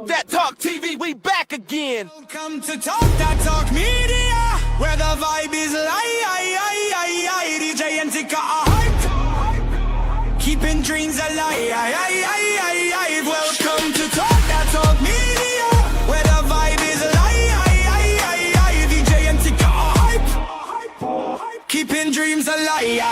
Talk That Talk TV, we back again. Welcome to Talk That Talk Media, where the vibe is DJ and Tik Tok hype, keeping dreams alive. Welcome to Talk That Talk Media, where the vibe is DJ and Tik Tok hype, keeping dreams alive.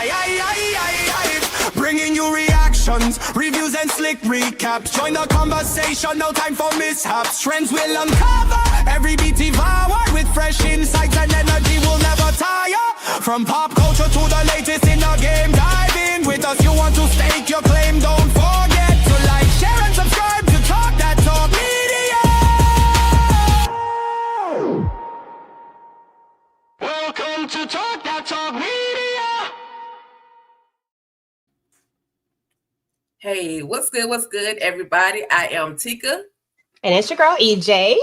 Bringing you reactions, reviews and slick recaps. Join the conversation, no time for mishaps. Trends will uncover, every beat devoured with fresh insights and energy will never tire. From pop culture to the latest in the game, dive in with us. You want to stake your claim, don't forget to like, share and subscribe to Talk That Talk Media. Welcome to Talk That Talk Media. Hey, what's good, everybody? I am Tika. And it's your girl, EJ.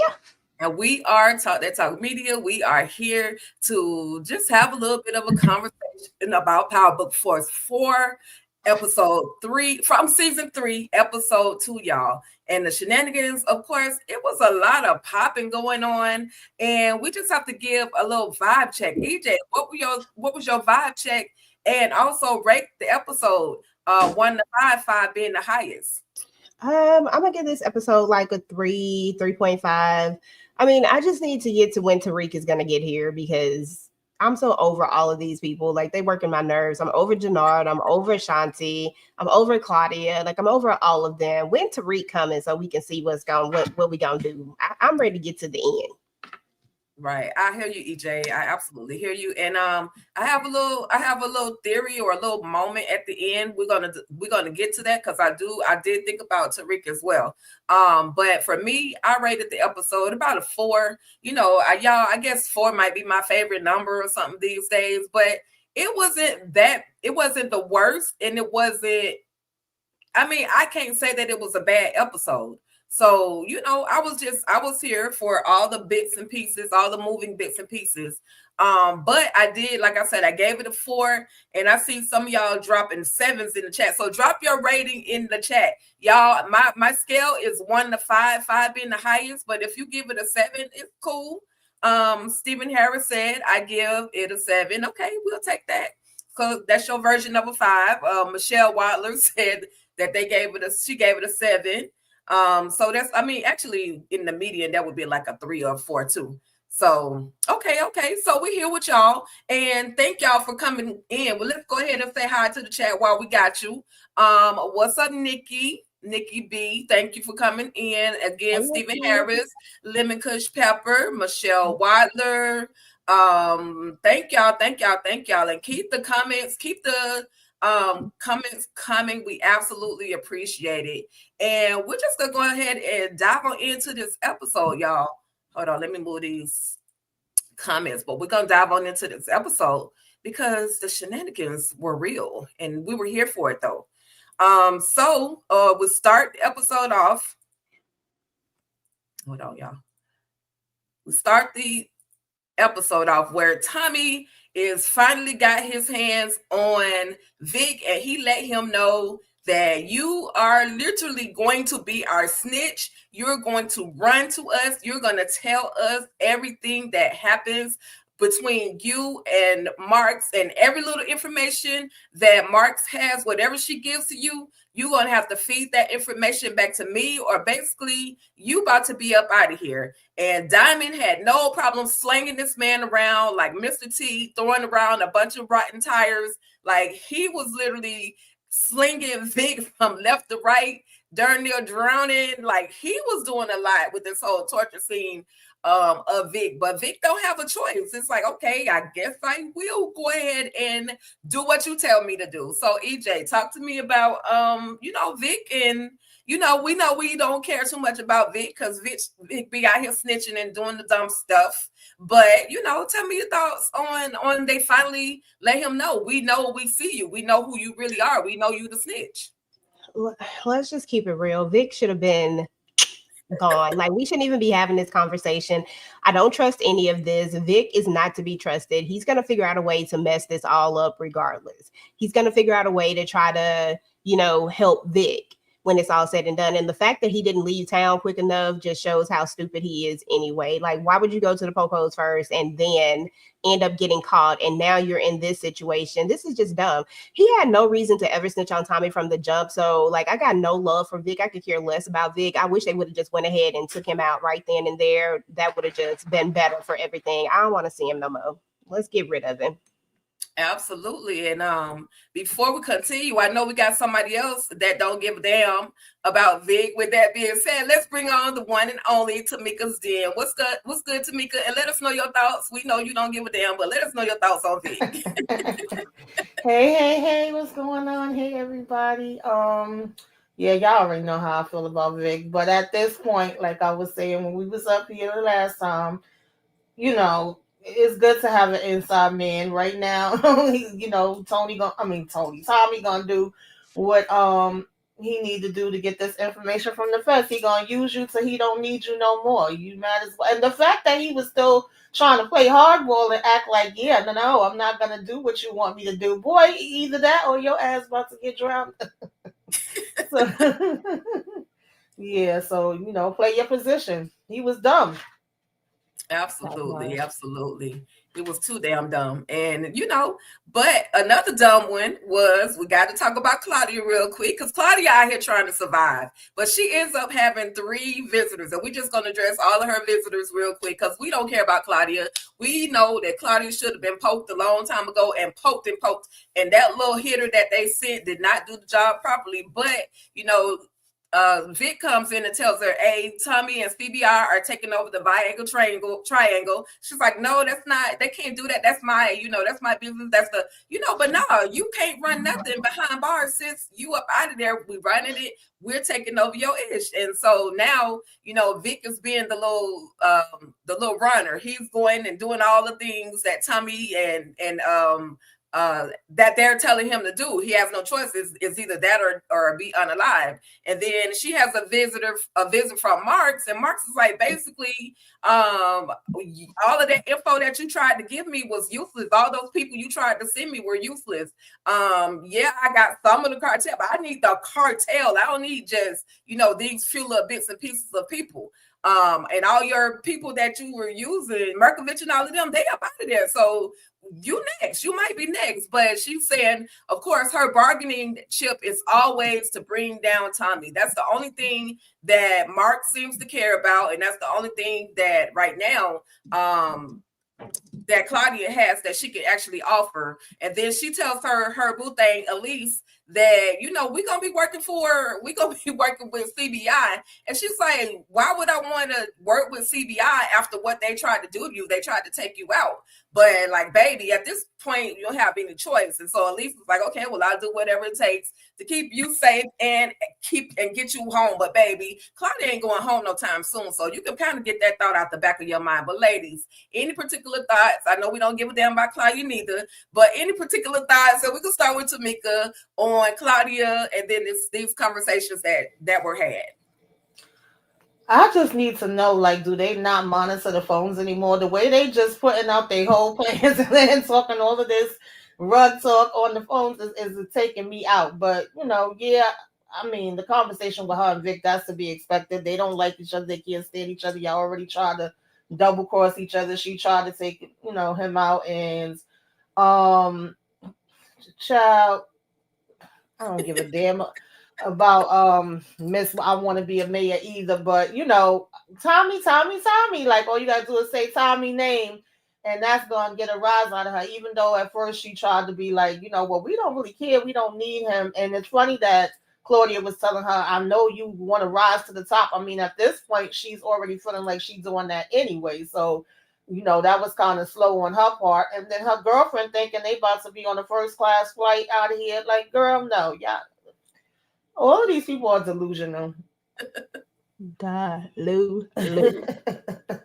And we are Talk That Talk Media. We are here to just have a little bit of a conversation about Power Book Force 4, episode 3, from season 3, episode 2, y'all. And the shenanigans, of course, it was a lot of popping going on. And we just have to give a little vibe check. EJ, what was your vibe check? And also rate the episode. 1 to 5, 5 being the highest. I'm gonna give this episode like a 3.5. I mean, I just need to get to when Tariq is gonna get here because I'm so over all of these people. Like, they work in my nerves. I'm over Jannard, I'm over Shanti, I'm over Claudia, like I'm over all of them. When Tariq coming so we can see what we gonna do. I'm ready to get to the end. Right, I hear you, EJ. I absolutely hear you. And I have a little theory or a little moment at the end. We're gonna get to that because I did think about Tariq as well. But for me, I rated the episode about a 4. You know, I guess 4 might be my favorite number or something these days. But it wasn't the worst, and it wasn't. I mean, I can't say that it was a bad episode. So, you know, I was here for all the bits and pieces, all the moving bits and pieces. But I did, like I said, I gave it a 4, and I see some of y'all dropping 7s in the chat. So drop your rating in the chat. Y'all, my scale is 1 to 5, 5 being the highest, but if you give it a 7, it's cool. Stephen Harris said, I give it a 7. Okay, we'll take that. So that's your version of a 5. Michelle Wadler said that she gave it a 7. So that's, I mean, actually in the median, that would be like a 3 or a 4 too. So, okay. So we're here with y'all, and thank y'all for coming in. Well, let's go ahead and say hi to the chat while we got you. What's up, Nikki B? Thank you for coming in. Again, Stephen Harris, Lemon Kush Pepper, Michelle Wadler. Thank y'all. And keep the comments, comments coming. We absolutely appreciate it. And we're just gonna go ahead and dive on into this episode, y'all. Hold on, let me move these comments, but we're gonna dive on into this episode because the shenanigans were real and we were here for it though. So we'll start the episode off. Hold on, y'all. We start the episode off where Tommy is finally got his hands on Vic, and he let him know that you are literally going to be our snitch. You're going to run to us. You're going to tell us everything that happens between you and Marks, and every little information that Marks has, whatever she gives to you, you're going to have to feed that information back to me, or basically you about to be up out of here. And Diamond had no problem slinging this man around like Mr. T, throwing around a bunch of rotten tires. Like, he was literally slinging Vic from left to right, darn near drowning. Like, he was doing a lot with this whole torture scene of Vic, but Vic don't have a choice. It's like, okay, I guess I will go ahead and do what you tell me to do. So EJ, talk to me about Vic, and we know we don't care too much about Vic because Vic be out here snitching and doing the dumb stuff. But tell me your thoughts on they finally let him know. We know, we see you, we know who you really are, we know you the snitch. Let's just keep it real. Vic should have been gone. Like, we shouldn't even be having this conversation. I don't trust any of this. Vic is not to be trusted. He's going to figure out a way to mess this all up regardless. He's going to figure out a way to try to, help Vic. when it's all said and done. And the fact that he didn't leave town quick enough just shows how stupid he is anyway. Like, why would you go to the Popos first and then end up getting caught? And now you're in this situation. This is just dumb. He had no reason to ever snitch on Tommy from the jump. So, like, I got no love for Vic. I could care less about Vic. I wish they would have just went ahead and took him out right then and there. That would have just been better for everything. I don't want to see him no more. Let's get rid of him. Absolutely. And before we continue, I know we got somebody else that don't give a damn about Vic. With that being said, let's bring on the one and only Tamika's Den. What's good, Tamika? And let us know your thoughts. We know you don't give a damn, but let us know your thoughts on Vic. Hey, what's going on? Hey, everybody. Yeah, y'all already know how I feel about Vic. But at this point, like I was saying when we was up here the last time, you know, it's good to have an inside man right now. You know, Tommy gonna do what he need to do to get this information from the feds. He gonna use you till he don't need you no more. You might as well. And the fact that he was still trying to play hardball and act like, yeah, no, I'm not gonna do what you want me to do. Boy, either that or your ass about to get drowned. So, yeah, so you know, play your position. He was dumb. Absolutely. It was too damn dumb. And, you know, but another dumb one was, we got to talk about Claudia real quick, because Claudia out here trying to survive. But she ends up having 3 visitors. And we're just going to address all of her visitors real quick, because we don't care about Claudia. We know that Claudia should have been poked a long time ago, and poked. And that little hitter that they sent did not do the job properly. But, you know, Vic comes in and tells her, hey, Tommy and CBI are taking over the Viagra triangle. She's like, no, that's not, they can't do that. That's my, you know, that's my business. That's the, you know, but no, you can't run nothing behind bars since you up out of there. We running it. We're taking over your ish. And so now, you know, Vic is being the little runner. He's going and doing all the things that Tommy and that they're telling him to do. He has no choice. It's either that or be unalive. And then she has a visit from Marks, and Marks is like, basically, all of that info that you tried to give me was useless. All those people you tried to send me were useless. Yeah, I got some of the cartel, but I need the cartel. I don't need just, you know, these few little bits and pieces of people. And all your people that you were using, Merkovich and all of them, they up out of there. So you next. You might be next. But she's saying, of course, her bargaining chip is always to bring down Tommy. That's the only thing that Mark seems to care about. And that's the only thing that right now that Claudia has that she can actually offer. And then she tells her boo thing, Elise, that, you know, we're gonna be working with CBI. And she's like, why would I want to work with CBI after what they tried to do to you? They tried to take you out. But like, baby, at this point, you don't have any choice. And so Elise was like, okay, well, I'll do whatever it takes to keep you safe and get you home. But baby, Claudia ain't going home no time soon. So you can kind of get that thought out the back of your mind. But ladies, any particular thoughts? I know we don't give a damn about Claudia neither, but any particular thoughts? So we can start with Tamika on Claudia and then these conversations that were had. I just need to know, like, do they not monitor the phones anymore? The way they just putting out their whole plans and then talking all of this rug talk on the phones is taking me out. But, you know, yeah, I mean, the conversation with her and Vic, that's to be expected. They don't like each other. They can't stand each other. Y'all already tried to double cross each other. She tried to take, you know, him out. And, child, I don't give a damn about Miss I Want to Be a Mayor either, but you know, Tommy, like all you gotta do is say Tommy name and that's gonna get a rise out of her, even though at first she tried to be like, you know, well, we don't really care, we don't need him. And it's funny that Claudia was telling her, I know you want to rise to the top. I mean, at this point she's already feeling like she's doing that anyway, so you know, that was kind of slow on her part. And then her girlfriend thinking they about to be on a first class flight out of here, like, girl, no, yeah. All of these people are delusional.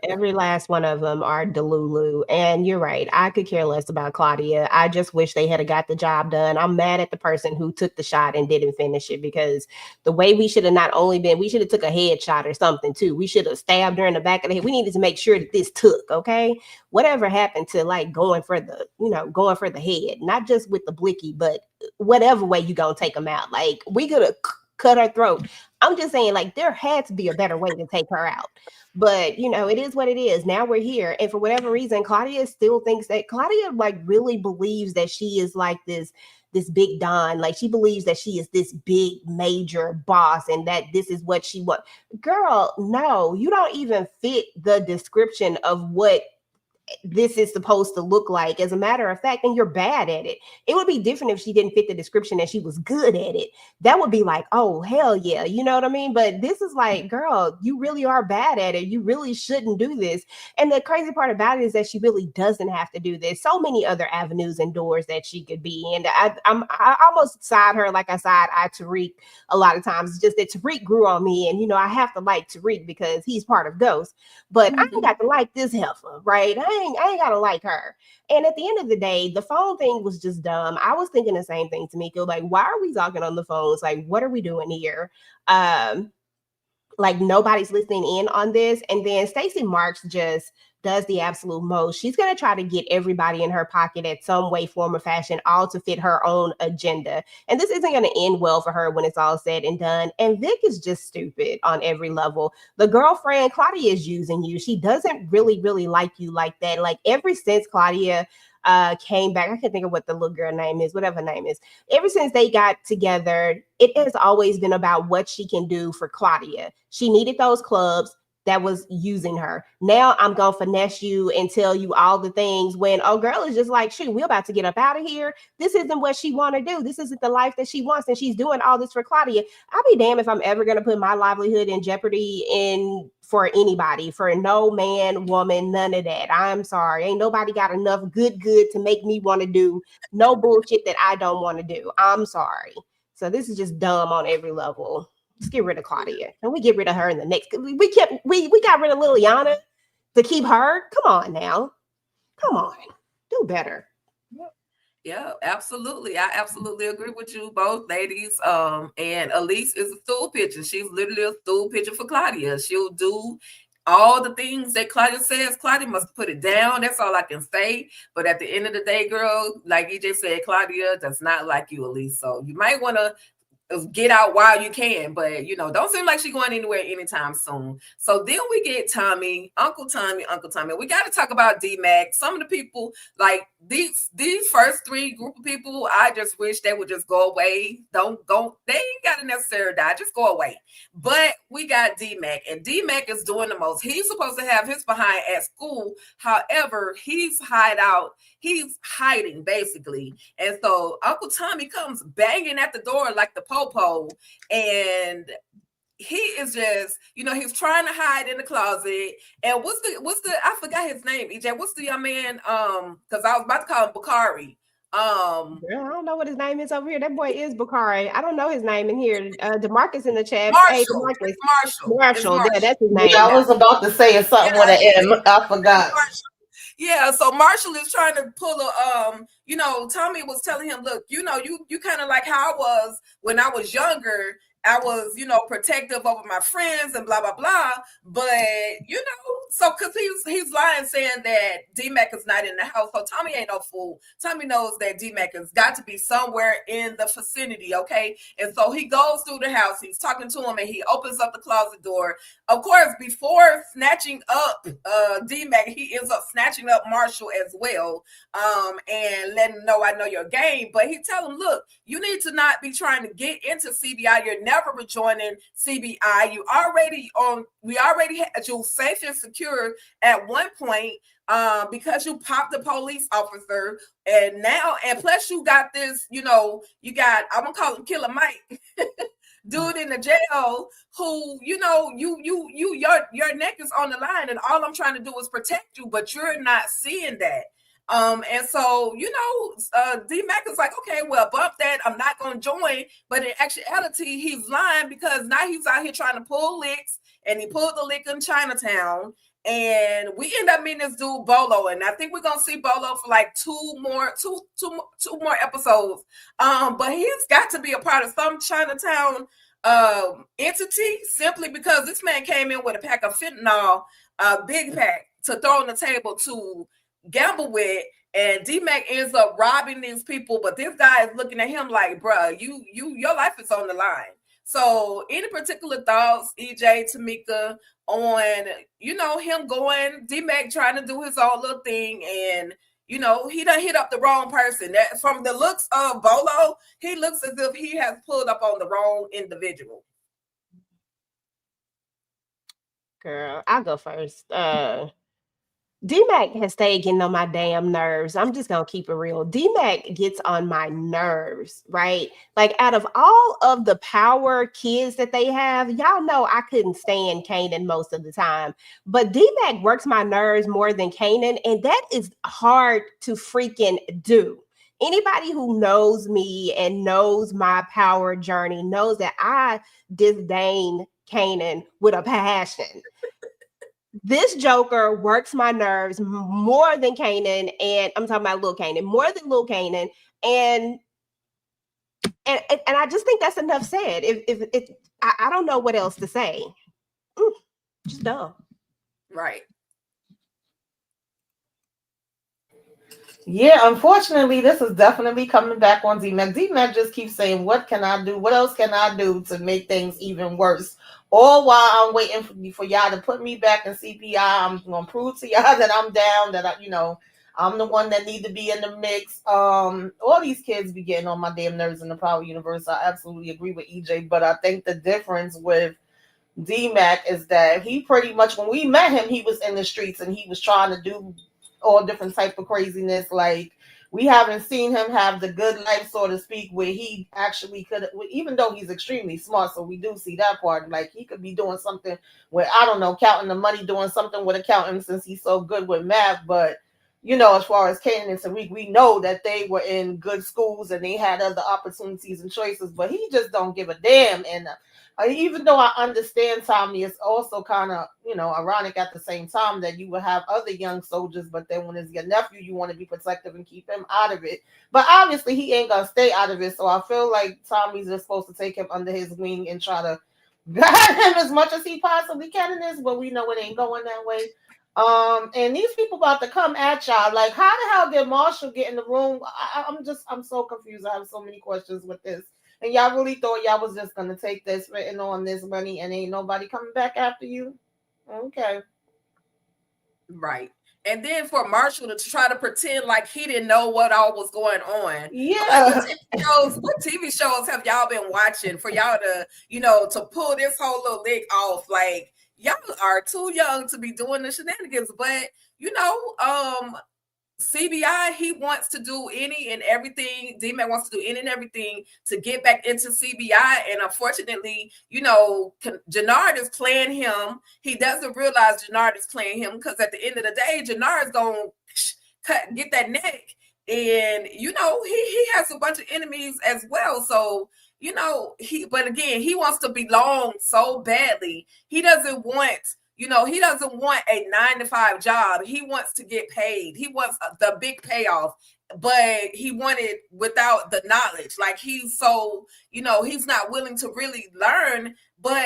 Every last one of them are delulu. And you're right. I could care less about Claudia. I just wish they had got the job done. I'm mad at the person who took the shot and didn't finish it, because the way we should have we should have took a headshot or something too. We should have stabbed her in the back of the head. We needed to make sure that this took, okay? Whatever happened to like going for the head, not just with the blicky, but whatever way you gonna take them out. Like we could have cut her throat. I'm just saying, like, there had to be a better way to take her out. But you know, it is what it is. Now we're here, and for whatever reason, Claudia still thinks that Claudia like really believes that she is like this big Don. Like she believes that she is this big major boss and that this is what she wants. Girl, no, you don't even fit the description of what this is supposed to look like. As a matter of fact, and you're bad at it. It would be different if she didn't fit the description and she was good at it. That would be like, oh, hell yeah. You know what I mean? But this is like, girl, you really are bad at it. You really shouldn't do this. And the crazy part about it is that she really doesn't have to do this. So many other avenues and doors that she could be in. I almost side her like I side eye Tariq a lot of times. It's just that Tariq grew on me, and you know, I have to like Tariq because he's part of Ghost. But I ain't got to like this heifer, right? I ain't gotta like her. And at the end of the day, the phone thing was just dumb. I was thinking the same thing, Tamika. Like, why are we talking on the phones? Like, what are we doing here? Like nobody's listening in on this. And then Stacey Marks just does the absolute most. She's going to try to get everybody in her pocket at some way, form, or fashion, all to fit her own agenda. And this isn't going to end well for her when it's all said and done. And Vic is just stupid on every level. The girlfriend, Claudia, is using you. She doesn't really like you like that. Like ever since Claudia came back, I can't think of what the little girl name is, whatever her name is. Ever since they got together, it has always been about what she can do for Claudia. She needed those clubs that was using her. Now I'm gonna finesse you and tell you all the things when girl is just like, shoot, we're about to get up out of here. This isn't what she want to do. This isn't the life that she wants, and she's doing all this for Claudia. I'll be damned if I'm ever gonna put my livelihood in jeopardy for anybody, for no man, woman, none of that. I'm sorry. Ain't nobody got enough good to make me want to do no bullshit that I don't want to do. I'm sorry. So this is just dumb on every level. Let's get rid of Claudia, and we get rid of her in the next. We got rid of Liliana to keep her. Come on now, come on, do better. Yeah, absolutely. I absolutely agree with you both, ladies. And Elise is a stool pitcher. She's literally a stool pitcher for Claudia. She'll do all the things that Claudia says. Claudia must put it down. That's all I can say. But at the end of the day, girl, like EJ said, Claudia does not like you, Elise. So you might want to get out while you can, but you know, don't seem like she's going anywhere anytime soon. So then we get Uncle Tommy. We got to talk about D-Mac. Some of the people, like these first three group of people, I just wish they would just go away. Don't go. They ain't got to necessarily die. Just go away. But we got D-Mac, and D-Mac is doing the most. He's supposed to have his behind at school. However, he's hiding basically. And so Uncle Tommy comes banging at the door like the po-po, and he is just, you know, he's trying to hide in the closet. And what's the I forgot his name, EJ. What's the young man? Because I was about to call him Bakari. I don't know what his name is over here. That boy is Bakari. I don't know his name in here. DeMarcus in the chat. Marshall. Hey, DeMarcus. Marshall. Yeah, that's his name. Yeah, I was about to say something with an M. I forgot. Yeah, so Marshall is trying to pull a you know, Tommy was telling him, look, you know, you kind of like how I was when I was younger. I was, you know, protective over my friends and blah, blah, blah. But, you know, so because he's lying saying that D-Mac is not in the house. So Tommy ain't no fool. Tommy knows that D-Mac has got to be somewhere in the vicinity, okay? And so he goes through the house. He's talking to him, and he opens up the closet door. Of course, before snatching up D-Mac, he ends up snatching up Marshall as well, and letting him know, I know your game. But he tell him, look, you need to not be trying to get into CBI. You're never rejoining CBI. We already had you safe and secure at one point because you popped the police officer, and plus you got this, you know, you got, I'm gonna call him Killer Mike. Dude in the jail who, you know, your neck is on the line, and all I'm trying to do is protect you, but you're not seeing that. And so, you know, D-Mac is like, okay, well, bump that. I'm not going to join. But in actuality, he's lying, because now he's out here trying to pull licks, and he pulled the lick in Chinatown. And we end up meeting this dude Bolo, and I think we're gonna see Bolo for like two more episodes. But he's got to be a part of some Chinatown entity, simply because this man came in with a pack of fentanyl, big pack, to throw on the table to gamble with, and D-Mac ends up robbing these people. But this guy is looking at him like, bruh, your life is on the line. So, any particular thoughts, EJ, Tamika, on him going D-Mac trying to do his own little thing, and he done hit up the wrong person. That from the looks of Bolo, he looks as if he has pulled up on the wrong individual. Girl, I'll go first. D-Mac has stayed getting on my damn nerves. I'm just gonna keep it real. D-Mac gets on my nerves, right? Like, out of all of the power kids that they have, y'all know I couldn't stand Kanan most of the time. But D-Mac works my nerves more than Kanan, and that is hard to freaking do. Anybody who knows me and knows my power journey knows that I disdain Kanan with a passion. This Joker works my nerves more than Kanan, and I'm talking about Lil Kanan, more than Lil Kanan, and I just think that's enough said. If I don't know what else to say. Just dumb. Right. Yeah, unfortunately, this is definitely coming back on D-Mac. D-Mac just keeps saying, what can I do? What else can I do to make things even worse? All while I'm waiting for y'all to put me back in CPI. I'm going to prove to y'all that I'm down, that I'm the one that need to be in the mix. All these kids be getting on my damn nerves in the Power Universe. I absolutely agree with EJ, but I think the difference with D-Mac is that he pretty much, when we met him, he was in the streets and he was trying to do all different type of craziness. Like, we haven't seen him have the good life, so to speak, where he actually could, even though he's extremely smart, so we do see that part. Like, he could be doing something with, I don't know, counting the money, doing something with accounting since he's so good with math. But as far as Kanan and Tariq, we know that they were in good schools and they had other opportunities and choices, but he just don't give a damn. And even though I understand, Tommy, it's also kind of, ironic at the same time that you would have other young soldiers, but then when it's your nephew, you want to be protective and keep him out of it. But obviously, he ain't going to stay out of it. So I feel like Tommy's just supposed to take him under his wing and try to guide him as much as he possibly can in this, but we know it ain't going that way. And these people about to come at y'all. Like, how the hell did Marshall get in the room? I'm so confused. I have so many questions with this. And y'all really thought y'all was just gonna take this written on this money and ain't nobody coming back after you? Okay. Right. And then for Marshall to try to pretend like he didn't know what all was going on. Yeah. What TV shows have y'all been watching for y'all to, to pull this whole little lick off? Like, y'all are too young to be doing the shenanigans. But, CBI, he wants to do any and everything. D-Mac wants to do any and everything to get back into CBI. And unfortunately, Jannard is playing him. He doesn't realize Jannard is playing him because at the end of the day, Jannard is going to get that neck. And, he has a bunch of enemies as well. So, but again, he wants to belong so badly. He doesn't want he doesn't want a 9-to-5 job. He wants to get paid. He wants the big payoff, but he wanted without the knowledge. Like, he's so, he's not willing to really learn. But,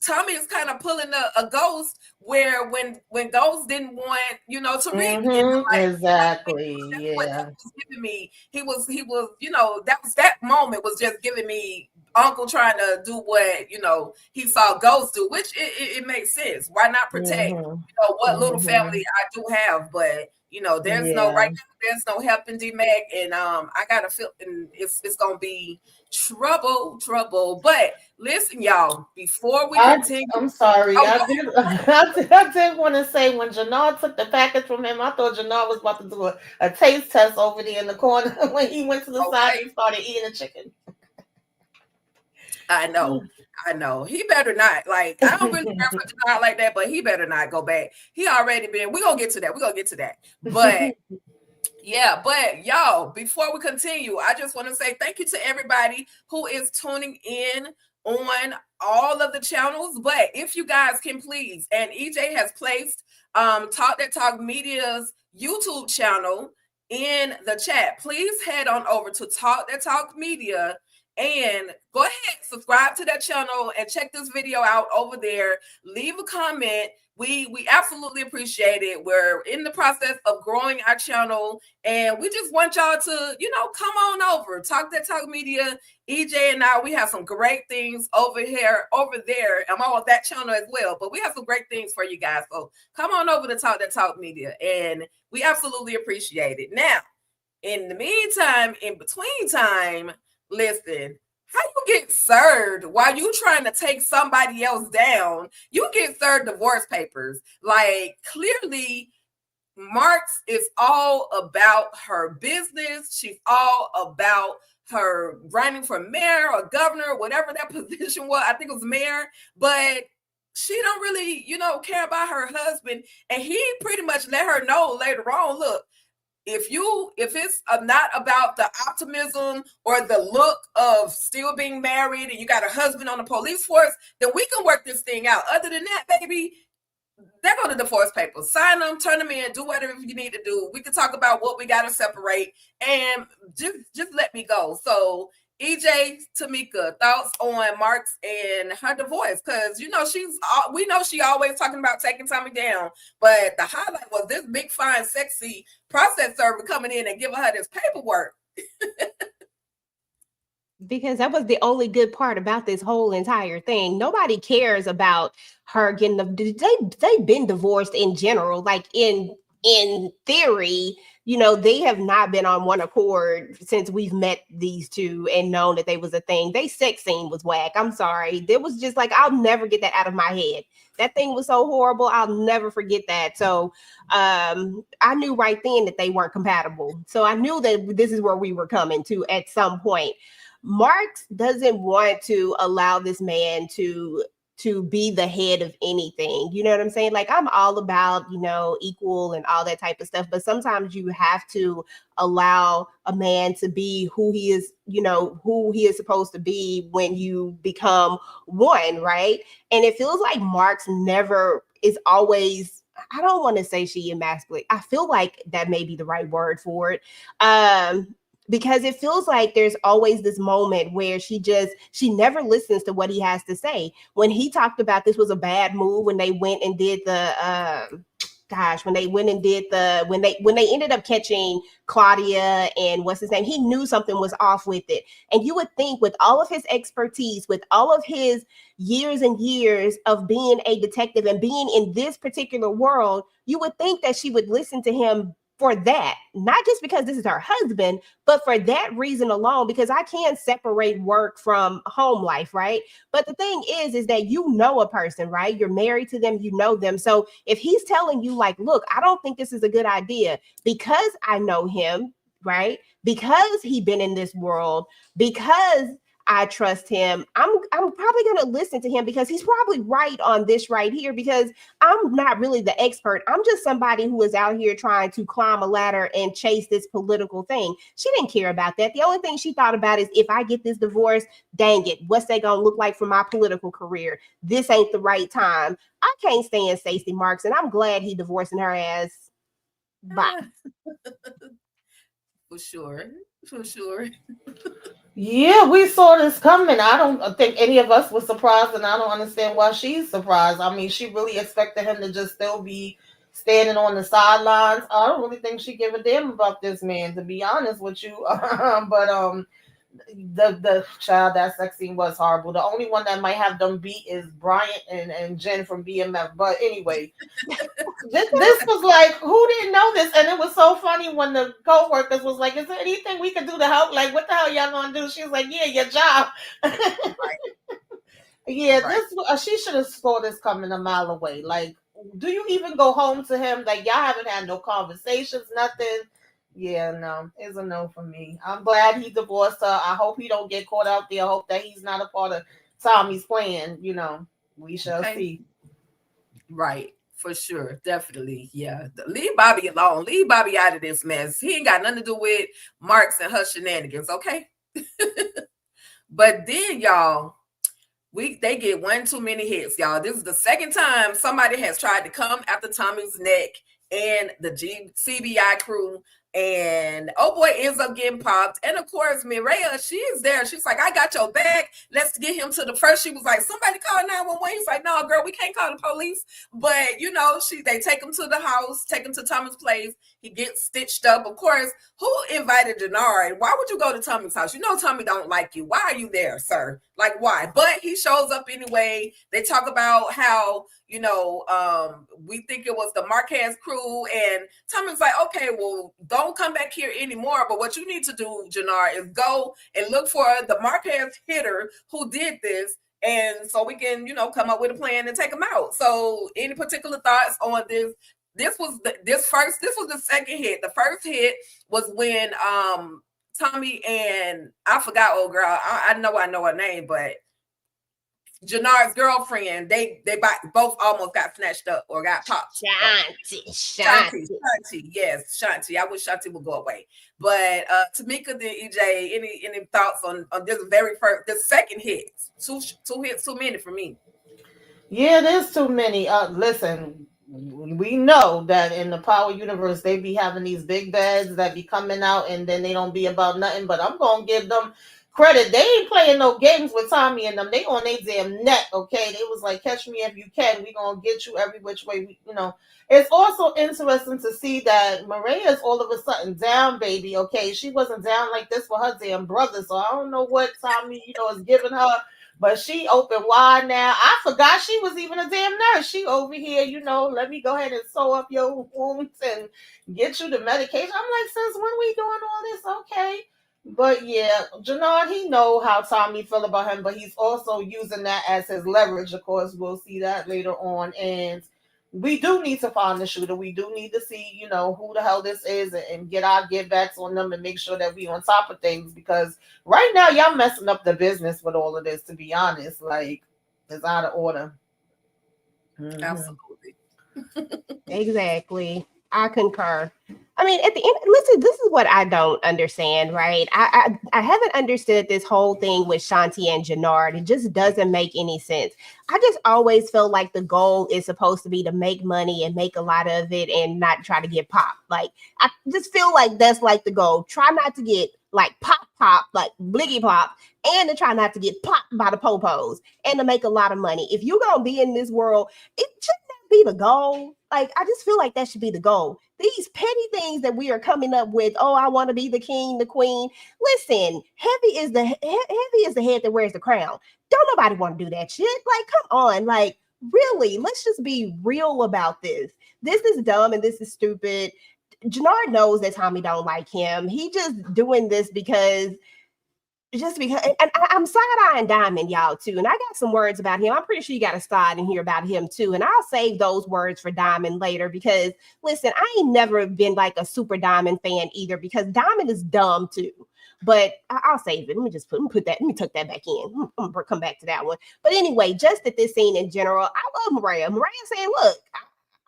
Tommy is kind of pulling a Ghost where when Ghost didn't want, to read. Exactly. Yeah. What that was giving me. He was, that moment was just giving me Uncle trying to do what he saw Ghost do, which it makes sense. Why not protect what little family I do have? But there's no right now, there's no helping D-Mac, and I gotta feel, and it's gonna be trouble. But listen, y'all, before we continue, I'm sorry. I did want to say, when Jannard took the package from him, I thought Jannard was about to do a taste test over there in the corner when he went to the side and started eating the chicken. I know. He better not. Like, I don't really care for Jannard like that, but he better not go back. He already been. We're gonna get to that. But yeah, but y'all, before we continue, I just want to say thank you to everybody who is tuning in on all of the channels. But if you guys can please, and EJ has placed Talk That Talk Media's YouTube channel in the chat, please head on over to Talk That Talk Media And go ahead, subscribe to that channel and check this video out over there. Leave a comment. We absolutely appreciate it. We're in the process of growing our channel, and we just want y'all to, come on over. Talk That Talk Media. EJ and I, we have some great things over there. I'm on that channel as well, but we have some great things for you guys. So come on over to Talk That Talk Media, and we absolutely appreciate it. Now, in the meantime, in between time, listen, how you get served while you trying to take somebody else down? You get served divorce papers. Like, clearly, Marks is all about her business. She's all about her running for mayor or governor, whatever that position was. I think it was mayor, but she don't really, care about her husband. And he pretty much let her know later on, look, if it's not about the optimism or the look of still being married and you got a husband on the police force, then we can work this thing out. Other than that, baby, they're going to divorce papers. Sign them, turn them in, do whatever you need to do. We can talk about what we got to separate, and just let me go. So EJ, Tamika, thoughts on Marks and her divorce? Because we know she always talking about taking Tommy down, but the highlight was this big, fine, sexy process server coming in and giving her this paperwork. Because that was the only good part about this whole entire thing. Nobody cares about her getting they've been divorced in general. Like in theory, they have not been on one accord since we've met these two and known that they was a thing. They sex scene was whack. I'm sorry. There was just like, I'll never get that out of my head. That thing was so horrible. I'll never forget that. So I knew right then that they weren't compatible. So I knew that this is where we were coming to at some point. Marks doesn't want to allow this man to be the head of anything. You know what I'm saying? Like, I'm all about, equal and all that type of stuff. But sometimes you have to allow a man to be who he is, who he is supposed to be when you become one, right? And it feels like Marks never is always, I don't want to say she emasculate. I feel like that may be the right word for it. Because it feels like there's always this moment where she never listens to what he has to say. When he talked about this was a bad move when they went and did when they ended up catching Claudia and what's his name, he knew something was off with it. And you would think with all of his expertise, with all of his years and years of being a detective and being in this particular world, you would think that she would listen to him for that, not just because this is her husband, but for that reason alone, because I can't separate work from home life, right? But the thing is that a person, right? You're married to them, you know them. So if he's telling you like, look, I don't think this is a good idea because I know him, right? Because he's been in this world, because I trust him, I'm probably going to listen to him because he's probably right on this right here, because I'm not really the expert. I'm just somebody who is out here trying to climb a ladder and chase this political thing. She didn't care about that. The only thing she thought about is, if I get this divorce, dang it, what's that going to look like for my political career? This ain't the right time. I can't stand Stacey Marks, and I'm glad he divorcing her ass. Bye. For sure. Yeah, we saw this coming. I don't think any of us was surprised, and I don't understand why she's surprised. I mean, she really expected him to just still be standing on the sidelines. I don't really think she gave a damn about this man, to be honest with you. But the child, that sex scene was horrible. The only one that might have them beat is Bryant and Jen from BMF. But anyway, this was like, who didn't know this? And it was so funny when the co-workers was like, is there anything we can do to help? Like, what the hell y'all gonna do? She was like, yeah, your job. Right. Yeah, right. She should have saw this coming a mile away. Like, do you even go home to him? Like, y'all haven't had no conversations, nothing. Yeah, no, it's a no for me. I'm glad he divorced her. I hope he don't get caught out there. I hope that he's not a part of Tommy's plan. We shall see. Right, for sure, definitely. Yeah, leave Bobby alone. Leave Bobby out of this mess. He ain't got nothing to do with Marks and her shenanigans, okay? But then, y'all, they get one too many hits, y'all. This is the second time somebody has tried to come after Tommy's neck and the CBI crew. And oh boy ends up getting popped. And of course, Mireya, she's there. She's like, I got your back. Let's get him to the first. She was like, somebody call 911. He's like, no, girl, we can't call the police. But you know, they take him to the house, take him to Tommy's place. He gets stitched up. Of course, who invited Denard? Why would you go to Tommy's house? You know Tommy don't like you. Why are you there, sir? Like, why? But he shows up anyway. They talk about how, you know, we think it was the Marquez crew. And Tommy's like, okay, well, don't come back here anymore. But what you need to do, Jannar, is go and look for the Marquez hitter who did this. And so we can, you know, come up with a plan and take him out. So any particular thoughts on this? This was the second hit. The first hit was when Tommy and I forgot old girl. I know her name, but Jannard's girlfriend, they both almost got snatched up or got popped. Shanti. Yes, Shanti. I wish Shanti would go away. But Tamika, the EJ, any thoughts on this second hit? Two hits too many for me. Yeah, there's too many. Listen, we know that in the Power universe, they be having these big beds that be coming out and then they don't be about nothing, but I'm going to give them credit. They ain't playing no games with Tommy and them. They on their damn neck, okay? They was like, catch me if you can. We going to get you every which way. It's also interesting to see that Mireya is all of a sudden down, baby, okay? She wasn't down like this with her damn brother, so I don't know what Tommy, is giving her. But she open wide now. I forgot she was even a damn nurse. She over here, let me go ahead and sew up your wounds and get you the medication. I'm like, sis, when we doing all this? Okay. But yeah, Jannard, he know how Tommy feel about him, but he's also using that as his leverage. Of course, we'll see that later on. And we do need to find the shooter. We do need to see, who the hell this is and get our get backs on them and make sure that we on top of things, because right now y'all messing up the business with all of this, to be honest. Like, it's out of order. Mm-hmm. Absolutely. Exactly. I concur. I mean, at the end, listen, this is what I don't understand, right? I haven't understood this whole thing with Shanti and Jannard. It just doesn't make any sense. I just always felt like the goal is supposed to be to make money and make a lot of it and not try to get popped. Like, I just feel like that's like the goal. Try not to get like pop, like bliggy pop, and to try not to get popped by the popos and to make a lot of money. If you're going to be in this world, it shouldn't be the goal. Like, I just feel like that should be the goal. These petty things that we are coming up with, oh, I want to be the king, the queen. Listen, heavy is the head that wears the crown. Don't nobody want to do that shit. Like, come on. Like, really, let's just be real about this. This is dumb and this is stupid. Jannard knows that Tommy don't like him. He just doing this because and I'm side-eyeing Diamond, y'all, too. And I got some words about him. I'm pretty sure you got a slide in here about him, too. And I'll save those words for Diamond later because, listen, I ain't never been like a super Diamond fan either because Diamond is dumb, too. But I'll save it. Let me tuck that back in. I'm gonna come back to that one. But anyway, just at this scene in general, I love Mireya. Mireya saying, look,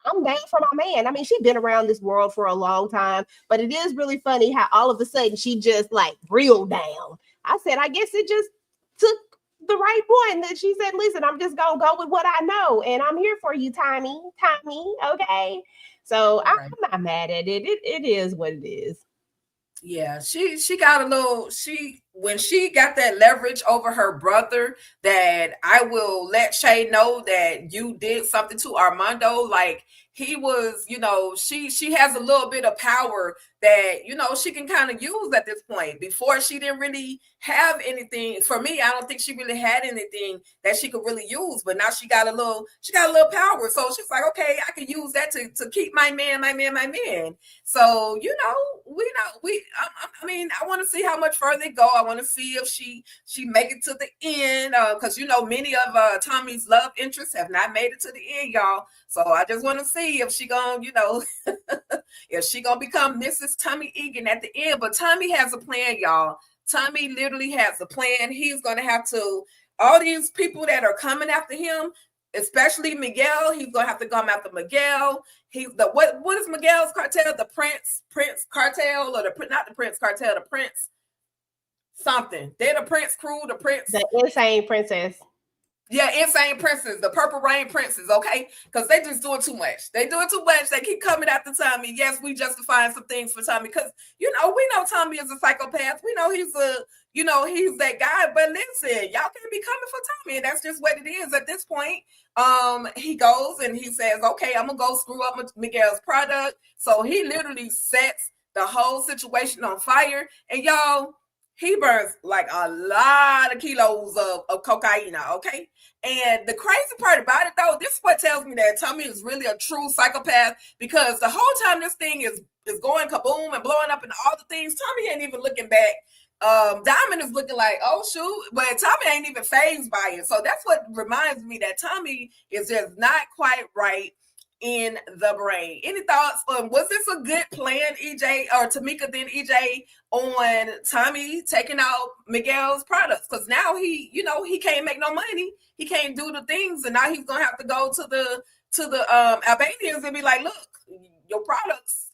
I'm down for my man. I mean, she's been around this world for a long time, but it is really funny how all of a sudden she just like real down. I said, I guess it just took the right one that she said, listen, I'm just going to go with what I know. And I'm here for you, Tommy. Okay. So I'm not mad at it. It is what it is. Yeah, she got when she got that leverage over her brother, that I will let Shay know that you did something to Armando. Like, he was, she has a little bit of power that, she can kind of use at this point. Before, she didn't really have anything. For me, I don't think she really had anything that she could really use, but now she got a little power. So she's like, okay, I can use that to keep my man. So, I mean, I want to see how much further they go. I want to see if she make it to the end, because many of Tommy's love interests have not made it to the end, y'all. So I just want to see if she gonna, if she gonna become Mrs. Tommy Egan at the end. But Tommy has a plan, y'all. Tommy literally has a plan. He's gonna have to, all these people that are coming after him, especially Miguel, he's gonna have to come after Miguel. He's what is Miguel's cartel? The Prince cartel, or not the Prince cartel, the Prince something. They're the Prince crew, the Prince, the insane princess. Yeah, Insane Princess, the Purple Rain Princess, okay? Because they just doing too much. They doing too much. They keep coming after Tommy. Yes, we justifying some things for Tommy because, we know Tommy is a psychopath. We know he's he's that guy. But listen, y'all can't be coming for Tommy. And that's just what it is at this point. He goes and he says, okay, I'm going to go screw up Miguel's product. So he literally sets the whole situation on fire. And y'all, he burns like a lot of kilos of cocaine, okay? And the crazy part about it, though, this is what tells me that Tommy is really a true psychopath because the whole time this thing is going kaboom and blowing up and all the things, Tommy ain't even looking back. Diamond is looking like, oh, shoot, but Tommy ain't even fazed by it. So that's what reminds me that Tommy is just not quite right in the brain. Any thoughts on, was this a good plan, EJ, or Tamika then EJ, on Tommy taking out Miguel's products? Because now he can't make no money. He can't do the things, and now he's gonna have to go to the Albanians and be like, look, your products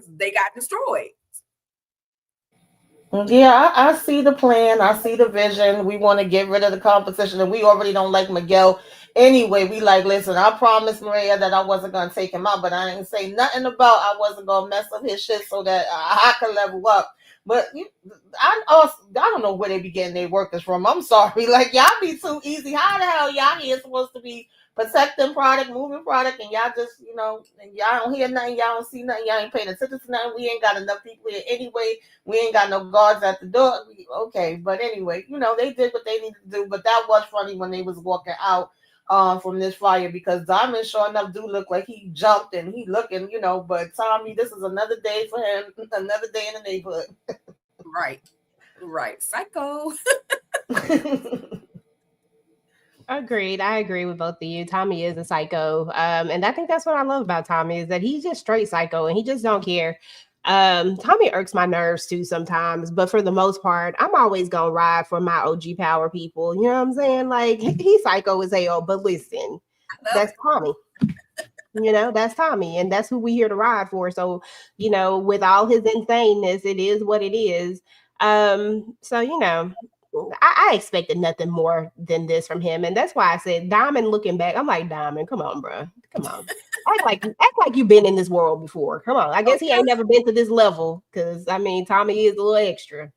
they got destroyed. Yeah, I see the plan. I see the vision. We want to get rid of the competition, and we already don't like Miguel anyway. We like, listen, I promised Maria that I wasn't going to take him out, but I didn't say nothing about I wasn't going to mess up his shit so that I could level up. But I don't know where they be getting their workers from. I'm sorry. Like, y'all be too easy. How the hell y'all here supposed to be protecting product, moving product, and y'all just, and y'all don't hear nothing, y'all don't see nothing, y'all ain't paying attention to nothing. We ain't got enough people here anyway. We ain't got no guards at the door. Okay, but anyway, they did what they needed to do. But that was funny when they was walking out from this fire because Diamond sure enough do look like he jumped and he looking, but Tommy, this is another day for him, another day in the neighborhood. Right. Psycho. Agreed. I agree with both of you. Tommy is a psycho. And I think that's what I love about Tommy is that he's just straight psycho and he just don't care. Tommy irks my nerves too sometimes, but for the most part, I'm always gonna ride for my OG power people. You know what I'm saying? Like he's psycho as hell, but listen, that's Tommy. That's Tommy, and that's who we here to ride for. So, with all his insaneness, it is what it is. So, I expected nothing more than this from him, and that's why I said Diamond. Looking back, I'm like Diamond, come on, bro, come on, act like you've been in this world before. Come on, I guess he ain't never been to this level because Tommy is a little extra.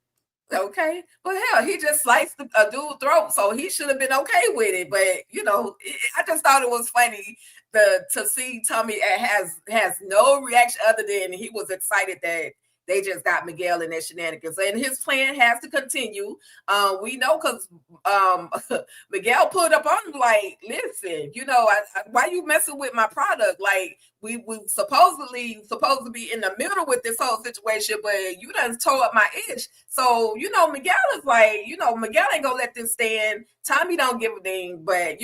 Okay, but hell, he just sliced a dude's throat, so he should have been okay with it. But I just thought it was funny to see Tommy has no reaction other than he was excited that they just got Miguel in their shenanigans, and his plan has to continue. We know because Miguel put up on him like, listen, why you messing with my product? Like we supposedly supposed to be in the middle with this whole situation, but you done tore up my itch. So Miguel is like, Miguel ain't gonna let this stand. Tommy don't give a dang, but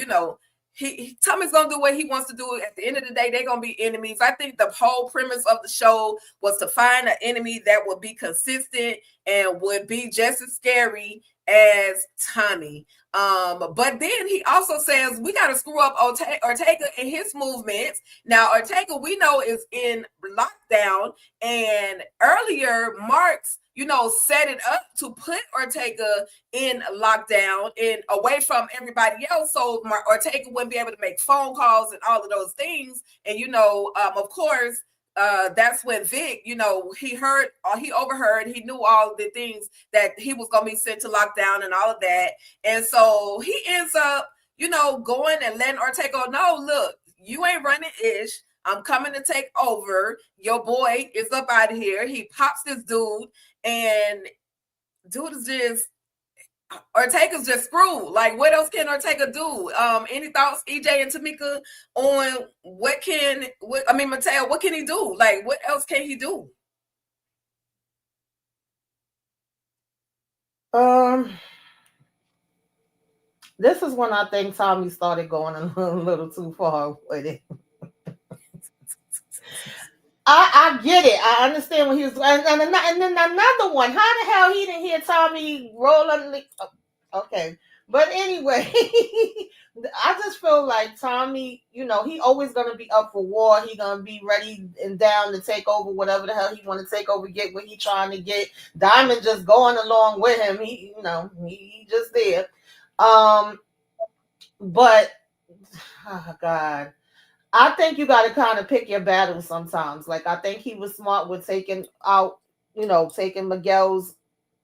Tommy's gonna do what he wants to do. At the end of the day, they're gonna be enemies. I think the whole premise of the show was to find an enemy that would be consistent and would be just as scary as Tommy. But then he also says we got to screw up Ortega and his movements. Now Ortega, we know, is in lockdown, and earlier Marks set it up to put Ortega in lockdown and away from everybody else. So Ortega wouldn't be able to make phone calls and all of those things. And, of course, that's when Vic, he overheard, he knew all the things that he was going to be sent to lockdown and all of that. And so he ends up, going and letting Ortega know, look, you ain't running ish. I'm coming to take over. Your boy is up out of here. He pops this dude, and dude is just, Ortega's just screwed. Like, what else can Ortega do? Any thoughts, EJ and Tamika, on Mateo, what can he do? Like, what else can he do? This is when I think Tommy started going a little too far with it. I get it. I understand what he was doing. And then another one. How the hell he didn't hear Tommy roll on the... Okay. But anyway, I just feel like Tommy, he always going to be up for war. He going to be ready and down to take over whatever the hell he want to take over, get what he trying to get. Diamond just going along with him. He just there. But oh God, I think you got to kind of pick your battles sometimes. Like I think he was smart with taking out, taking Miguel's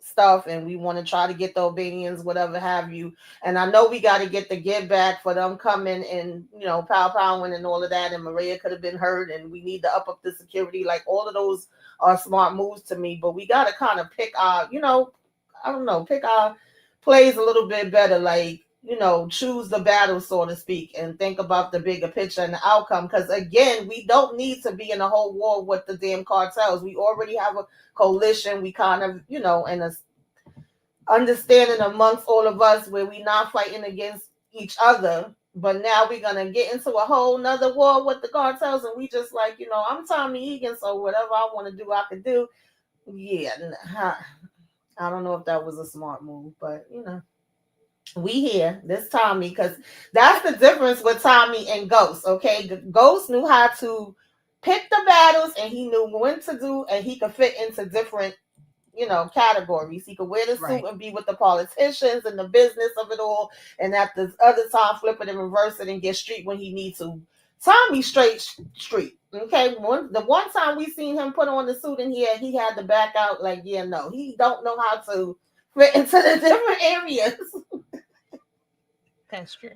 stuff, and we want to try to get the Albanians, whatever have you. And I know we got to get the get back for them coming and powing and all of that. And Maria could have been hurt, and we need to up the security. Like all of those are smart moves to me. But we got to kind of pick our, I don't know, pick our plays a little bit better. Like choose the battle, so to speak, and think about the bigger picture and the outcome. Because again, we don't need to be in a whole war with the damn cartels. We already have a coalition. We kind of, and a understanding amongst all of us where we not fighting against each other. But now we're gonna get into a whole nother war with the cartels, and we just like, I'm Tommy Egan, so whatever I want to do, I could do. Yeah, I don't know if that was a smart move, but we here this Tommy, because that's the difference with Tommy and Ghost. Okay, Ghost knew how to pick the battles, and he knew when to do, and he could fit into different categories. He could wear the suit and be with the politicians and the business of it all, and at the other time flip it and reverse it and get street when he needs to. Tommy straight street. Okay, the one time we seen him put on the suit and he had to back out. Like, yeah, no, he don't know how to fit into the different areas. That's true.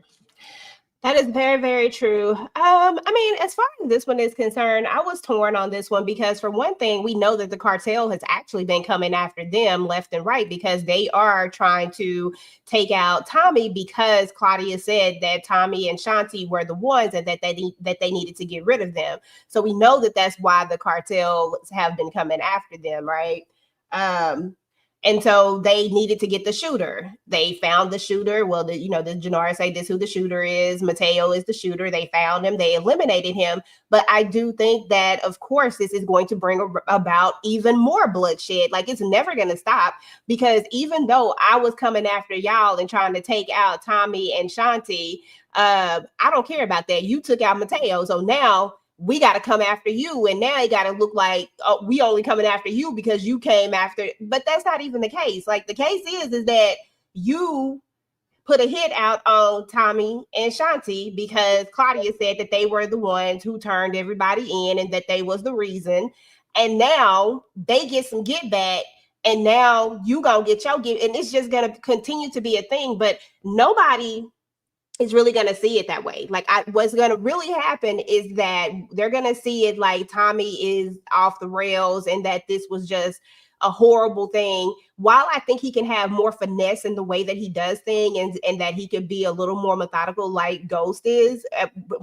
That is very, very true. I mean, as far as this one is concerned, I was torn on this one because, for one thing, we know that the cartel has actually been coming after them left and right because they are trying to take out Tommy, because Claudia said that Tommy and Shanti were the ones and that they needed to get rid of them. So we know that that's why the cartels have been coming after them, right? And so they needed to get the shooter. They found the shooter. Well, the Gennaro say this who the shooter is. Mateo is the shooter. They found him. They eliminated him. But I do think that, of course, this is going to bring about even more bloodshed. Like, it's never going to stop, because even though I was coming after y'all and trying to take out Tommy and Shanti, I don't care about that. You took out Mateo. So now we got to come after you. And now it got to look like, oh, we only coming after you because you came after. But that's not even the case. Like, the case is that you put a hit out on Tommy and Shanti because Claudia said that they were the ones who turned everybody in and that they was the reason. And now they get some get back. And now you gonna get your get. And it's just going to continue to be a thing. But nobody is really going to see it that way. Like, what's going to really happen is that they're going to see it like Tommy is off the rails and that this was just a horrible thing. While I think he can have more finesse in the way that he does things, and that he could be a little more methodical like Ghost is,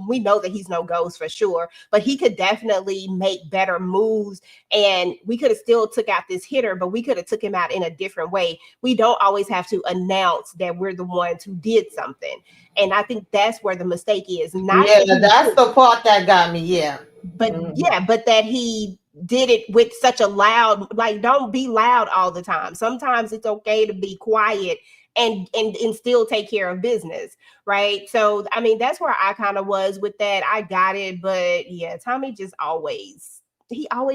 we know that he's no Ghost for sure, but he could definitely make better moves, and we could have still took out this hitter, but we could have took him out in a different way. We don't always have to announce that we're the ones who did something. And I think that's where the mistake is. That's the part that got me. Yeah. But that he did it with such a loud, like, don't be loud all the time. Sometimes it's okay to be quiet and still take care of business, right? So I mean, that's where I kind of was with that. I got it, but yeah, Tommy just always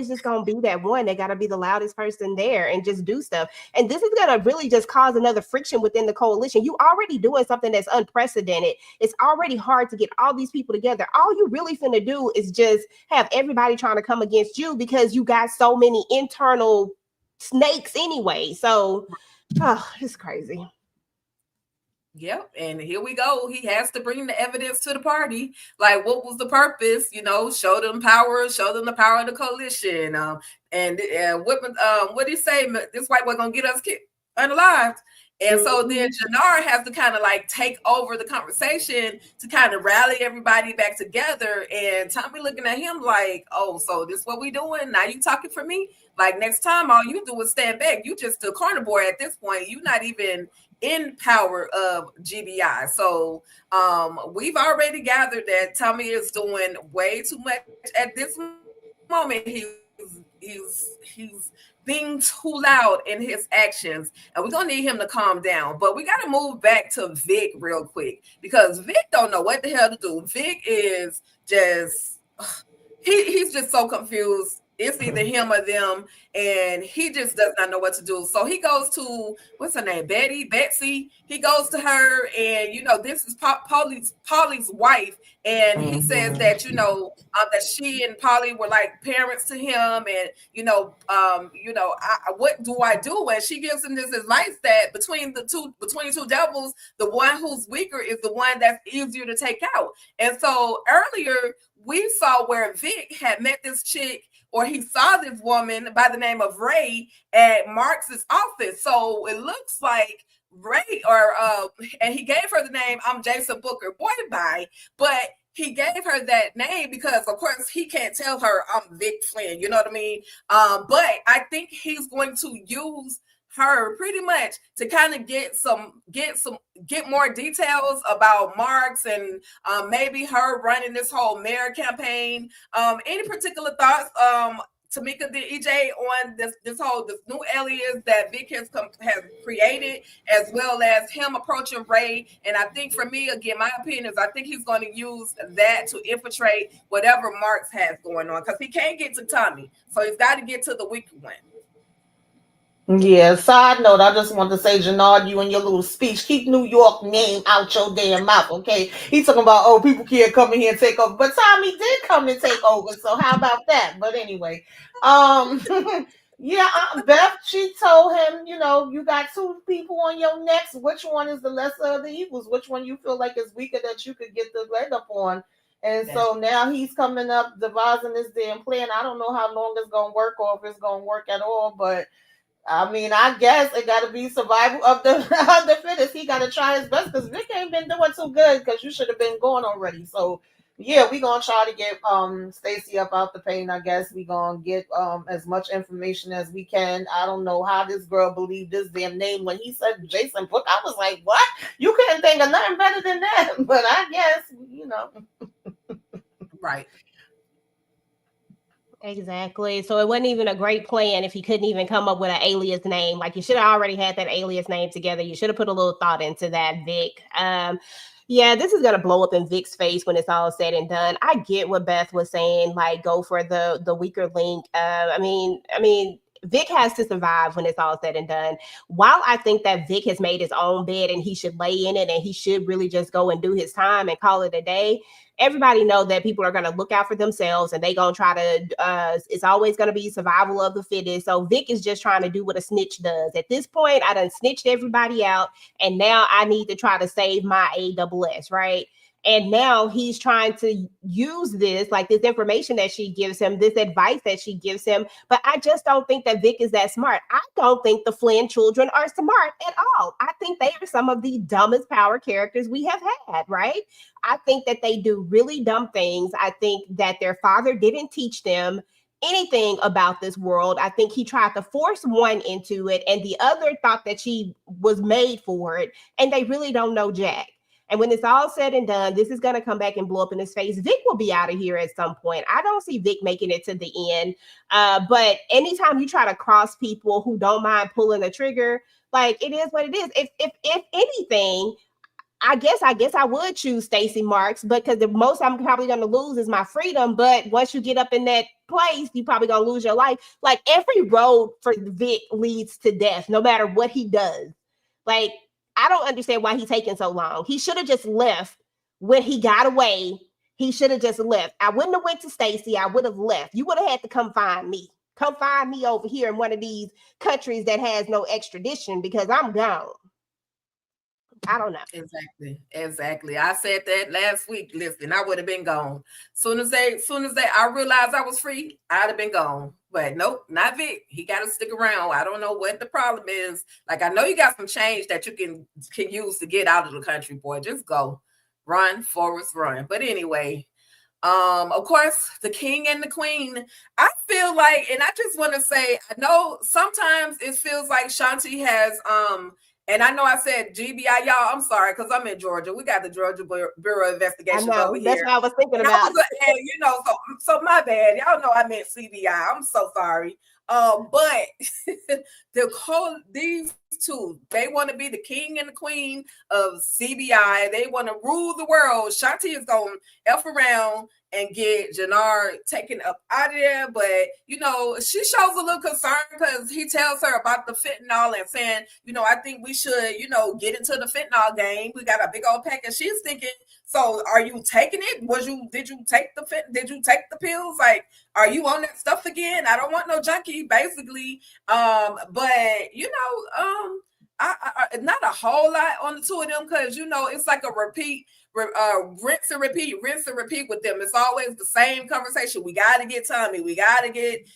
just gonna be that one. They gotta be the loudest person there and just do stuff. And this is gonna really just cause another friction within the coalition. You already doing something that's unprecedented. It's already hard to get all these people together. All you really finna do is just have everybody trying to come against you because you got so many internal snakes anyway. So it's crazy. Yep, and here we go. He has to bring the evidence to the party. Like, what was the purpose? Show them power, show them the power of the coalition. What did he say? This white boy gonna get us unalived. And so then Gennaro has to kind of like take over the conversation to kind of rally everybody back together. And Tommy looking at him like, oh, so this is what we doing? Now you talking for me? Like, next time all you do is stand back. You just a corner boy at this point. You're not even in power of GBI. So we've already gathered that Tommy is doing way too much at this moment. He's being too loud in his actions, and we're gonna need him to calm down. But we got to move back to Vic real quick, because Vic don't know what the hell to do. Vic is just he's just so confused. it's either him or them, and he just does not know what to do. So he goes to, what's her name, Betsy. He goes to her, and this is Polly's wife, and he says that that she and Polly were like parents to him, and what do I do? And she gives him this advice that between two devils, the one who's weaker is the one that's easier to take out. And so earlier we saw where Vic had met this chick, or he saw this woman by the name of Ray at Marx's office. So it looks like Ray, and he gave her the name, I'm Jason Booker Boy Bye, but he gave her that name because, of course, he can't tell her I'm Vic Flynn. You know what I mean? But I think he's going to use her pretty much to kind of get more details about Marks and maybe her running this whole mayor campaign. Any particular thoughts, Tamika, the EJ, on this new alias that Vic has created, as well as him approaching Ray? And I think for me, again, my opinion is I think he's going to use that to infiltrate whatever Marks has going on, because he can't get to Tommy, so he's got to get to the weaker one. Yeah, side note, I just want to say, Jannard, you and your little speech, keep New York name out your damn mouth, okay? He's talking about, people can't come in here and take over. But Tommy did come and take over, so how about that? But anyway, Beth, she told him, you got two people on your necks. Which one is the lesser of the evils? Which one you feel like is weaker that you could get the leg up on? And so now he's coming up, devising this damn plan. I don't know how long it's going to work or if it's going to work at all, but I mean, I guess it got to be survival of the fittest. He got to try his best because Vic ain't been doing too good because you should have been going already. So, yeah, we're going to try to get Stacey up out the pain, I guess. We're going to get as much information as we can. I don't know how this girl believed this damn name. When he said Jason Book, I was like, what? You couldn't think of nothing better than that. But I guess, Right. Exactly. So it wasn't even a great plan if he couldn't even come up with an alias name. Like, you should have already had that alias name together. You should have put a little thought into that, Vic. Yeah, this is gonna blow up in Vic's face when it's all said and done. I get what Beth was saying, like go for the weaker link. I mean, Vic has to survive when it's all said and done. While I think that Vic has made his own bed and he should lay in it and he should really just go and do his time and call it a day, everybody know that people are going to look out for themselves and they going to try to, it's always going to be survival of the fittest. So Vic is just trying to do what a snitch does. At this point, I done snitched everybody out and now I need to try to save my ASS, right? And now he's trying to use this, like this information that she gives him, this advice that she gives him. But I just don't think that Vic is that smart. I don't think the Flynn children are smart at all. I think they are some of the dumbest power characters we have had, right? I think that they do really dumb things. I think that their father didn't teach them anything about this world. I think he tried to force one into it and the other thought that she was made for it. And they really don't know jack. And when it's all said and done, this is going to come back and blow up in his face. Vic will be out of here at some point. I don't see Vic making it to the end. But anytime you try to cross people who don't mind pulling the trigger, like it is what it is. If anything, I guess I would choose Stacey Marks, because the most I'm probably going to lose is my freedom. But once you get up in that place, you probably going to lose your life. Like every road for Vic leads to death, no matter what he does. Like, I don't understand why he's taking so long. He should have just left when he got away. He should have just left. I wouldn't have went to Stacey. I would have left. You would have had to come find me. Come find me over here in one of these countries that has no extradition, because I'm gone. I don't know. Exactly. I said that last week. Listen, I would have been gone. Soon as I realized I was free, I'd have been gone. But nope, not Vic. He got to stick around. I don't know what the problem is. Like, I know you got some change that you can use to get out of the country, boy. Just go. Run, Forrest, run. But anyway, of course, the king and the queen. I feel like, and I just want to say, I know sometimes it feels like Shanti has and I know I said GBI, y'all. I'm sorry, because I'm in Georgia. We got the Georgia Bureau of Investigations over here. That's what I was thinking about. So my bad. Y'all know I meant CBI. I'm so sorry. But these two, they want to be the king and the queen of CBI. They want to rule the world. Shanti is going to F around and get Jannard taken up out of there. But, you know, she shows a little concern because he tells her about the fentanyl and saying, you know, I think we should, you know, get into the fentanyl game. We got a big old pack. And she's thinking, so are you taking it? Did you take the pills? Like, are you on that stuff again? I don't want no junkie, basically. But, you know, I not a whole lot on the two of them because, you know, it's like a rinse and repeat with them. It's always the same conversation. We got to get Tommy. We got to get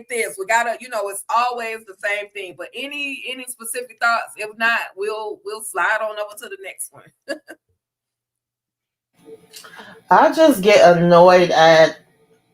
this. We got to, you know, it's always the same thing. But any specific thoughts? If not, we'll slide on over to the next one. I just get annoyed at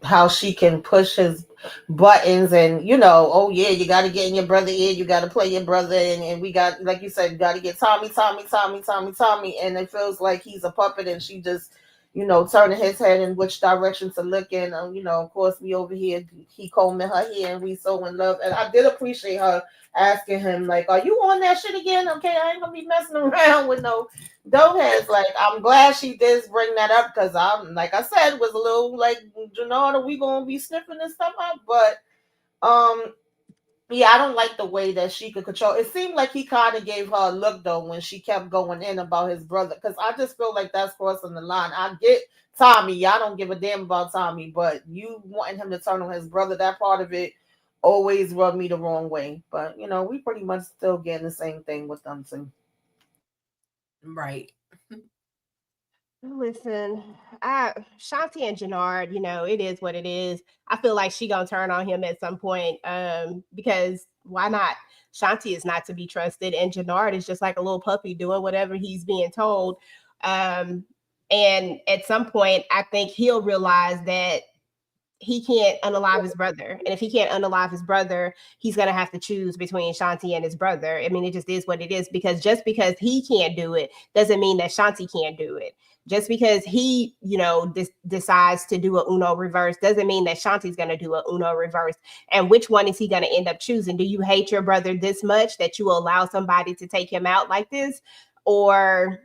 how she can push his buttons and, you know, oh yeah, you got to get in your brother ear, you got to play your brother, and we got, like you said, got to get Tommy, and it feels like he's a puppet and she just, you know, turning his head in which direction to look in. You know, of course, we over here, he combing her hair and we so in love. And I did appreciate her asking him, like, are you on that shit again? Okay, I ain't gonna be messing around with no dope heads. Like, I'm glad she did bring that up because I'm, like I said, was a little like, Jontha, we gonna be sniffing this stuff up. But yeah, I don't like the way that she could control. It seemed like he kind of gave her a look though when she kept going in about his brother, because I just feel like that's crossing the line. I get Tommy, I don't give a damn about Tommy, but you wanting him to turn on his brother, that part of it always rubbed me the wrong way. But you know, we pretty much still getting the same thing with them too. Right. Listen, Shanti and Jannard, you know, it is what it is. I feel like she gonna turn on him at some point, because why not? Shanti is not to be trusted, and Jannard is just like a little puppy doing whatever he's being told. And at some point, I think he'll realize that he can't unalive his brother. And if he can't unalive his brother, he's going to have to choose between Shanti and his brother. I mean, it just is what it is, because just because he can't do it doesn't mean that Shanti can't do it. Just because he, you know, decides to do a Uno reverse doesn't mean that Shanti's going to do a Uno reverse. And which one is he going to end up choosing? Do you hate your brother this much that you will allow somebody to take him out like this? Or,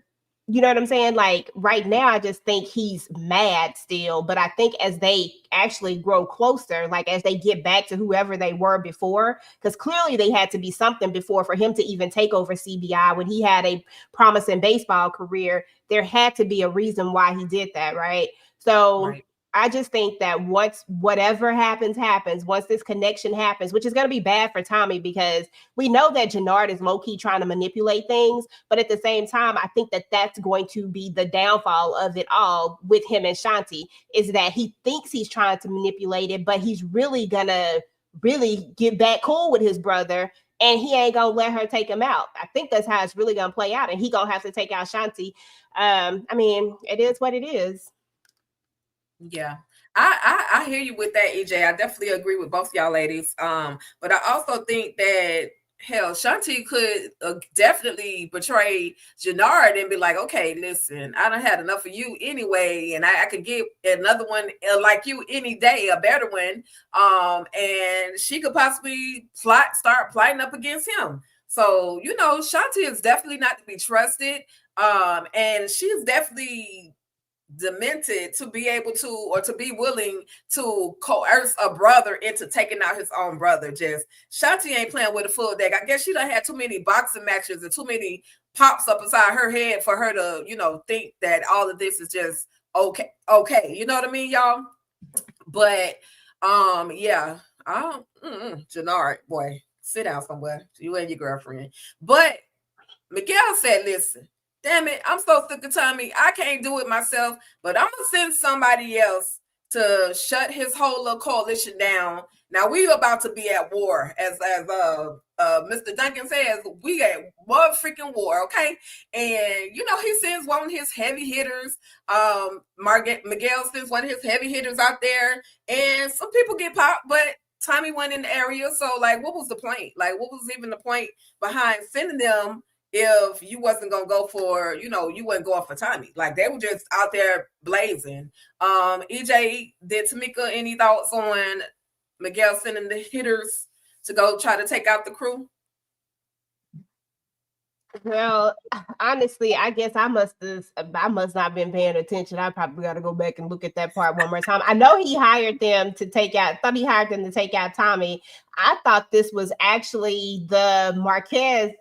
you know what I'm saying? Like right now, I just think he's mad still. But I think as they actually grow closer, like as they get back to whoever they were before, because clearly they had to be something before for him to even take over CBI when he had a promising baseball career. There had to be a reason why he did that, right? So right. I just think that once whatever happens, once this connection happens, which is going to be bad for Tommy because we know that Jannard is low-key trying to manipulate things. But at the same time, I think that that's going to be the downfall of it all with him and Shanti, is that he thinks he's trying to manipulate it, but he's really going to really get back cool with his brother. And he ain't going to let her take him out. I think that's how it's really going to play out. And he going to have to take out Shanti. I mean, it is what it is. Yeah, I hear you with that, EJ. I definitely agree with both y'all ladies. But I also think that hell, Shanti could definitely betray Jannard and be like, okay, listen, I done had enough of you anyway, and I could get another one like you any day, a better one. And she could possibly start plotting up against him. So, you know, Shanti is definitely not to be trusted. And she's definitely demented to be able to, or to be willing to coerce a brother into taking out his own brother. Just Shanti ain't playing with a full deck. I guess she done had too many boxing matches and too many pops up inside her head for her to, you know, think that all of this is just okay. You know what I mean, y'all? But yeah, Jannard, boy, sit down somewhere. You and your girlfriend. But Miguel said, listen, damn it, I'm so sick of Tommy. I can't do it myself, but I'm gonna send somebody else to shut his whole little coalition down. Now we about to be at war, as Mr. Duncan says, we at one freaking war, okay? And you know, he sends one of his heavy hitters. Miguel sends one of his heavy hitters out there, and some people get popped, but Tommy went in the area. So, like, what was the point? Like, what was even the point behind sending them? If you wasn't gonna go for, you know, you wasn't going for Tommy. Like they were just out there blazing. EJ, did Tamika any thoughts on Miguel sending the hitters to go try to take out the crew? Well, honestly, I guess I must not been paying attention. I probably got to go back and look at that part one more time. I know he hired them to take out. Thought he hired them to take out Tommy. I thought this was actually the Marquez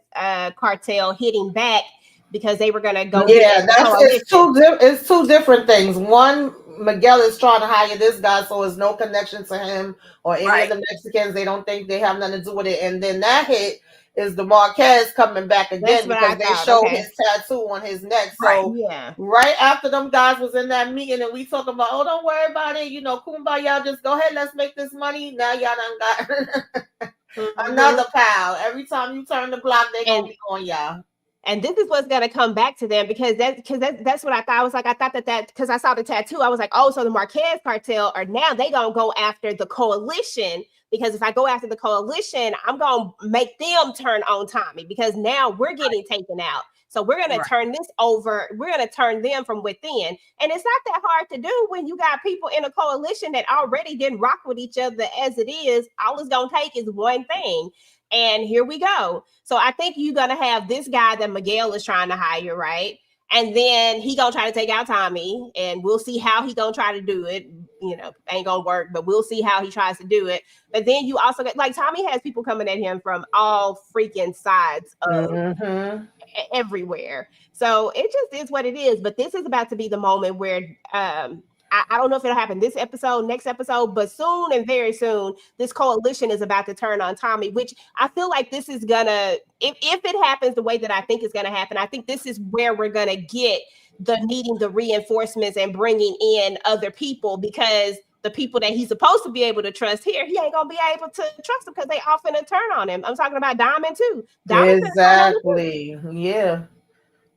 cartel hitting back because they were going to go Yeah, against the coalition. it's two different things. One, Miguel is trying to hire this guy, so there's no connection to him or any of Right. the Mexicans. They don't think they have nothing to do with it. And then that hit is the Marquez coming back That's again what I because they thought. showed Okay. his tattoo on his neck. Right. So Yeah. right after them guys was in that meeting and we talking about, oh, don't worry about it, kumbaya, just go ahead, let's make this money. Now y'all done got Mhm. another pal. Every time you turn the block, they gonna And be on y'all. And this is what's gonna come back to them because that's what I thought. I was like, I thought that because I saw the tattoo, I was like, oh, so the Marquez cartel are now they gonna go after the coalition because if I go after the coalition, I'm gonna make them turn on Tommy because now we're getting taken out. So we're gonna Right. turn this over. We're gonna turn them from within, and it's not that hard to do when you got people in a coalition that already didn't rock with each other as it is. All it's gonna take is one thing, and here we go. So I think you're gonna have this guy that Miguel is trying to hire, right? And then he gonna try to take out Tommy, and we'll see how he gonna try to do it. Ain't gonna work, but we'll see how he tries to do it. But then you also get like Tommy has people coming at him from all freaking sides of Mm-hmm. everywhere. So it just is what it is. But this is about to be the moment where I don't know if it'll happen this episode, next episode, but soon and very soon, this coalition is about to turn on Tommy, which I feel like this is gonna, if it happens the way that I think it's gonna happen, I think this is where we're gonna get the needing the reinforcements and bringing in other people because the people that he's supposed to be able to trust here, he ain't gonna be able to trust them because they often turn on him. I'm talking about Diamond too. Diamond's gonna turn on him too. Exactly. Yeah.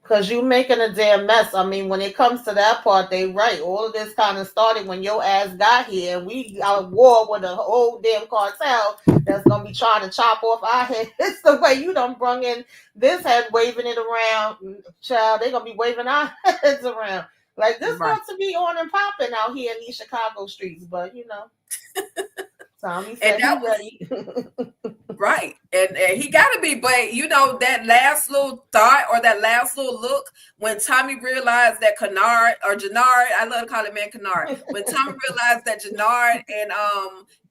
Because you making a damn mess. I mean, when it comes to that part, they right. All of this kind of started when your ass got here. And we are at war with a whole damn cartel that's going to be trying to chop off our heads. It's the way you done brung in this head, waving it around. Child, they going to be waving our heads around. Like, this Right. got to be on and popping out here in these Chicago streets. But, Tommy And said that he was ready. right. And he got to be, but that last little thought or that last little look when Tommy realized that Kennard or Jannard, I love to call it man Kennard, when Tommy realized that Jannard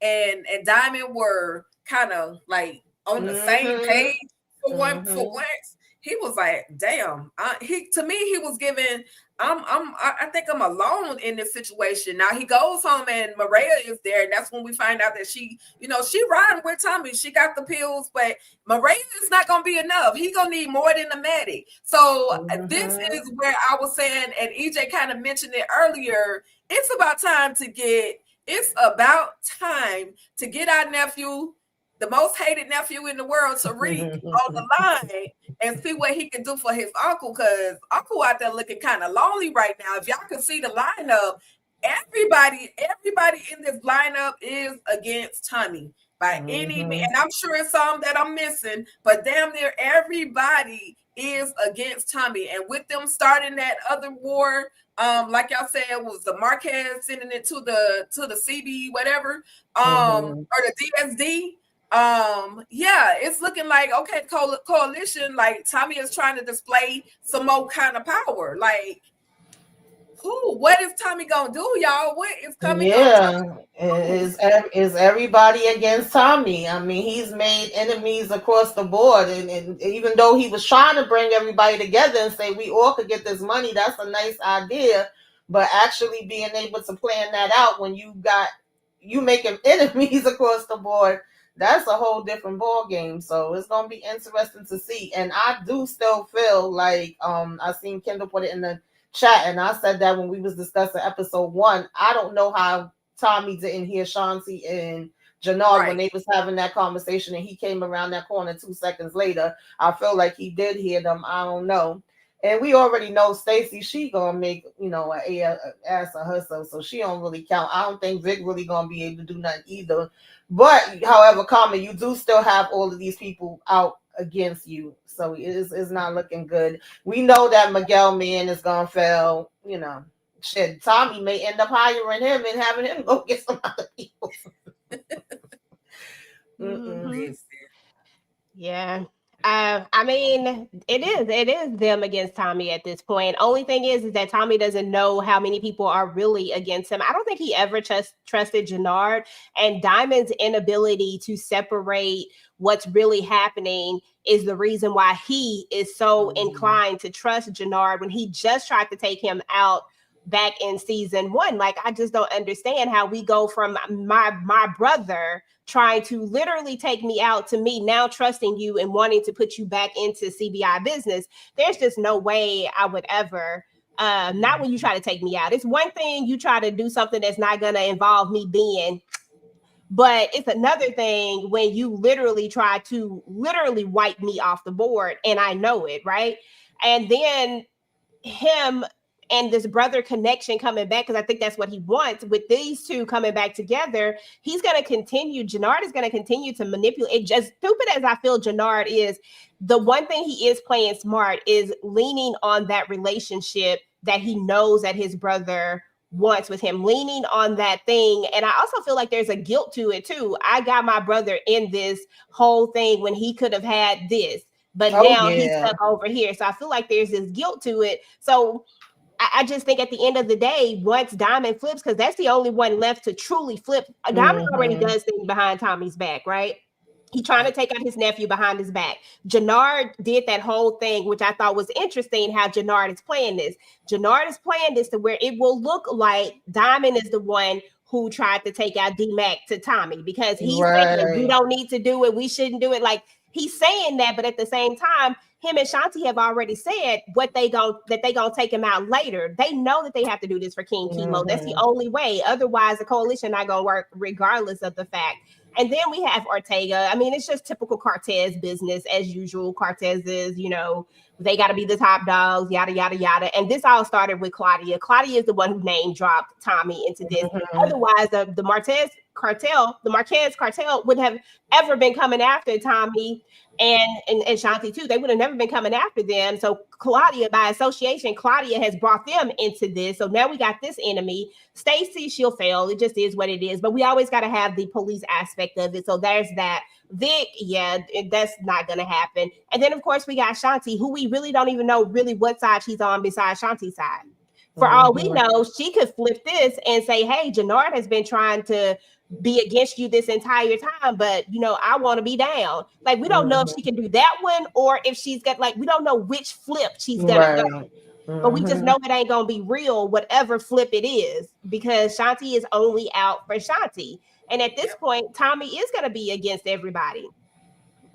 and Diamond were kind of like on the same page for once, he was like, damn. To me, he was giving. I think I'm alone in this situation. Now he goes home and Maria is there, and that's when we find out that she riding with Tommy. She got the pills, but Maria is not gonna be enough. He gonna need more than the medic. So this is where I was saying, and EJ kind of mentioned it earlier. It's about time to get our nephew, the most hated nephew in the world, Tariq, on the line and see what he can do for his uncle, because uncle out there looking kind of lonely right now. If y'all can see the lineup, everybody in this lineup is against Tommy by any means. And I'm sure it's some that I'm missing, but damn near everybody is against Tommy. And with them starting that other war, like y'all said, it was the Marquez sending it to the CB, whatever, or the DSD. Yeah, it's looking like okay, coalition, like Tommy is trying to display some more kind of power. Like, what is Tommy gonna do, y'all? What is coming? Yeah, is everybody against Tommy? I mean, he's made enemies across the board, and even though he was trying to bring everybody together and say we all could get this money, that's a nice idea. But actually being able to plan that out when you making enemies across the board, that's a whole different ball game. So it's gonna be interesting to see. And I do still feel like I seen Kendall put it in the chat, and I said that when we was discussing episode 1. I don't know how Tommy didn't hear Shanti and Jannard when they was having that conversation, and he came around that corner 2 seconds later. I feel like he did hear them. I don't know. And we already know Stacy, she gonna make an ass of herself, so she don't really count. I don't think Vic really gonna be able to do nothing either. But however, Carmen, you do still have all of these people out against you, so it's not looking good. We know that Miguel man is gonna fail. Shit, Tommy may end up hiring him and having him go get some other people. Yeah, I mean, it is them against Tommy at this point. Only thing is that Tommy doesn't know how many people are really against him. I don't think he ever trusted Jannard, and Diamond's inability to separate what's really happening is the reason why he is so inclined to trust Jannard when he just tried to take him out back in season 1. Like, I just don't understand how we go from my brother trying to literally take me out to me now trusting you and wanting to put you back into CBI business. There's just no way I would ever, not when you try to take me out. It's one thing you try to do something that's not going to involve me being, but it's another thing when you literally try to literally wipe me off the board and I know it, right? And then him and this brother connection coming back, because I think that's what he wants with these two coming back together. He's going to continue. Jannard is going to continue to manipulate. Just stupid as I feel Jannard is, the one thing he is playing smart is leaning on that relationship that he knows that his brother wants with him, leaning on that thing. And I also feel like there's a guilt to it too. I got my brother in this whole thing when he could have had this, but now he's stuck over here. So I feel like there's this guilt to it. So I just think at the end of the day, once Diamond flips, because that's the only one left to truly flip. Diamond already does things behind Tommy's back, right? He's trying to take out his nephew behind his back. Jannard did that whole thing, which I thought was interesting how Jannard is playing this. Jannard is playing this to where it will look like Diamond is the one who tried to take out D-Mac to Tommy, because he's thinking we don't need to do it. We shouldn't do it. Like, he's saying that, but at the same time, him and Shanti have already said that they gonna take him out later. They know that they have to do this for King Kilo. That's the only way. Otherwise, the coalition not gonna work, regardless of the fact. And then we have Ortega. I mean, it's just typical Cortez business as usual. Cortez is, they got to be the top dogs, yada, yada, yada. And this all started with Claudia. Claudia is the one who name dropped Tommy into this. Otherwise, the Marquez cartel wouldn't have ever been coming after Tommy and Shanti too. They would have never been coming after them. So Claudia, by association, Claudia has brought them into this. So now we got this enemy. Stacy, she'll fail. It just is what it is. But we always got to have the police aspect of it. So there's that. Vic, that's not going to happen. And then, of course, we got Shanti, who we really don't even know really what side she's on besides Shanti's side. For all we know, she could flip this and say, hey, Jannard has been trying to be against you this entire time, but I want to be down. Like, we don't know if she can do that one or if she's got, like, we don't know which flip she's gonna go. But we just know it ain't gonna be real, whatever flip it is, because Shanti is only out for Shanti. And at this point, Tommy is gonna be against everybody.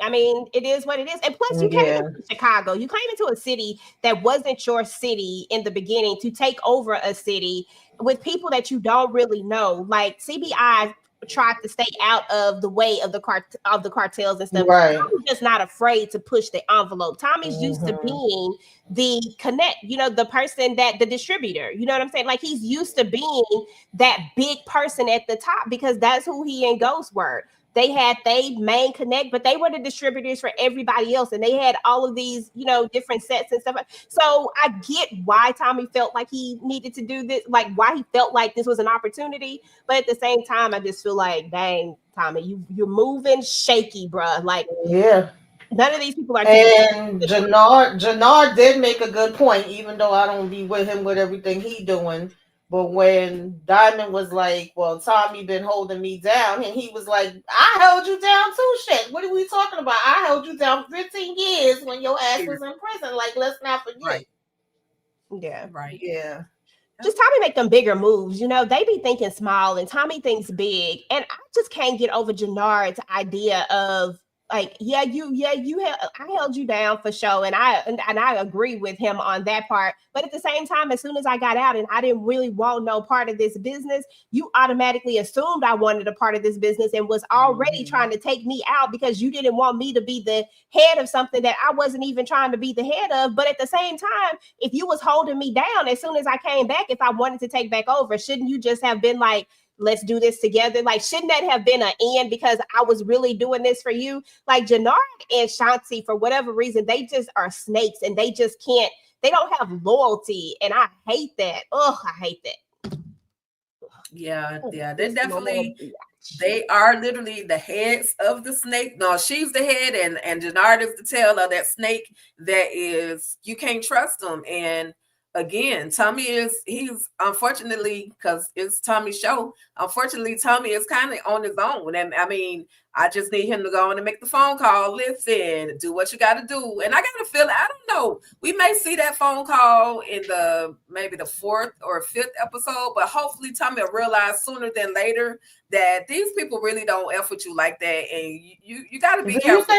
I mean, it is what it is. And plus, you came into Chicago. You came into a city that wasn't your city in the beginning to take over a city with people that you don't really know. Like, CBI tried to stay out of the way of the cartels and stuff. Right. Tommy's just not afraid to push the envelope. Tommy's used to being the connect, the person that the distributor, you know what I'm saying? Like, he's used to being that big person at the top because that's who he and Ghost were. They had their main connect, but they were the distributors for everybody else. And they had all of these, different sets and stuff. So I get why Tommy felt like he needed to do this, like why he felt like this was an opportunity. But at the same time, I just feel like, dang, Tommy, you're moving shaky, bruh. Like, none of these people are. And Jannard did make a good point, even though I don't be with him with everything he doing. But when Diamond was like, well, Tommy been holding me down, and he was like, I held you down too, shit. What are we talking about? I held you down 15 years when your ass was in prison. Like, let's not forget. Right. Yeah. Right. Yeah. Just Tommy make them bigger moves. They be thinking small and Tommy thinks big. And I just can't get over Jannard's idea of, like, I held you down for sure, and I agree with him on that part. But at the same time, as soon as I got out and I didn't really want no part of this business, you automatically assumed I wanted a part of this business and was already trying to take me out because you didn't want me to be the head of something that I wasn't even trying to be the head of. But at the same time, if you was holding me down as soon as I came back, if I wanted to take back over, shouldn't you just have been like, let's do this together? Like, shouldn't that have been an end because I was really doing this for you? Like, Jannard and Shanti, for whatever reason, they just are snakes and they just can't, they don't have loyalty. And I hate that. Oh, I hate that. Yeah, they definitely, They are literally the heads of the snake. No, she's the head, and Jannard is the tail of that snake. That is, you can't trust them. And again, he's unfortunately, because it's Tommy's show. Unfortunately, Tommy is kind of on his own. And I mean, I just need him to go on and make the phone call. Listen, do what you got to do. And I got to feel, I don't know. We may see that phone call in maybe the 4th or 5th episode, but hopefully Tommy will realize sooner than later that these people really don't F with you like that. And you got to be careful.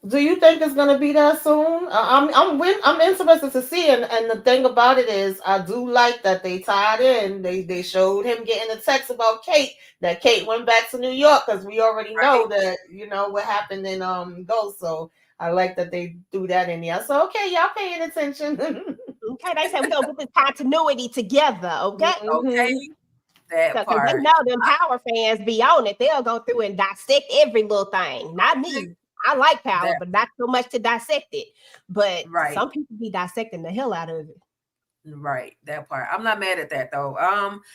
Do you think it's gonna be that soon? I'm interested to see, and the thing about it is, I do like that they tied in. They showed him getting a text about Kate, that Kate went back to New York, because we already know that, you know, what happened in Ghost. So I like that they do that in there. So okay, y'all paying attention. Okay, they said we gonna get this continuity together. Okay, okay. That part. They know them power fans be on it. They'll go through and dissect every little thing. Not me. I like power, but not so much to dissect it. But some people be dissecting the hell out of it. Right, that part. I'm not mad at that though.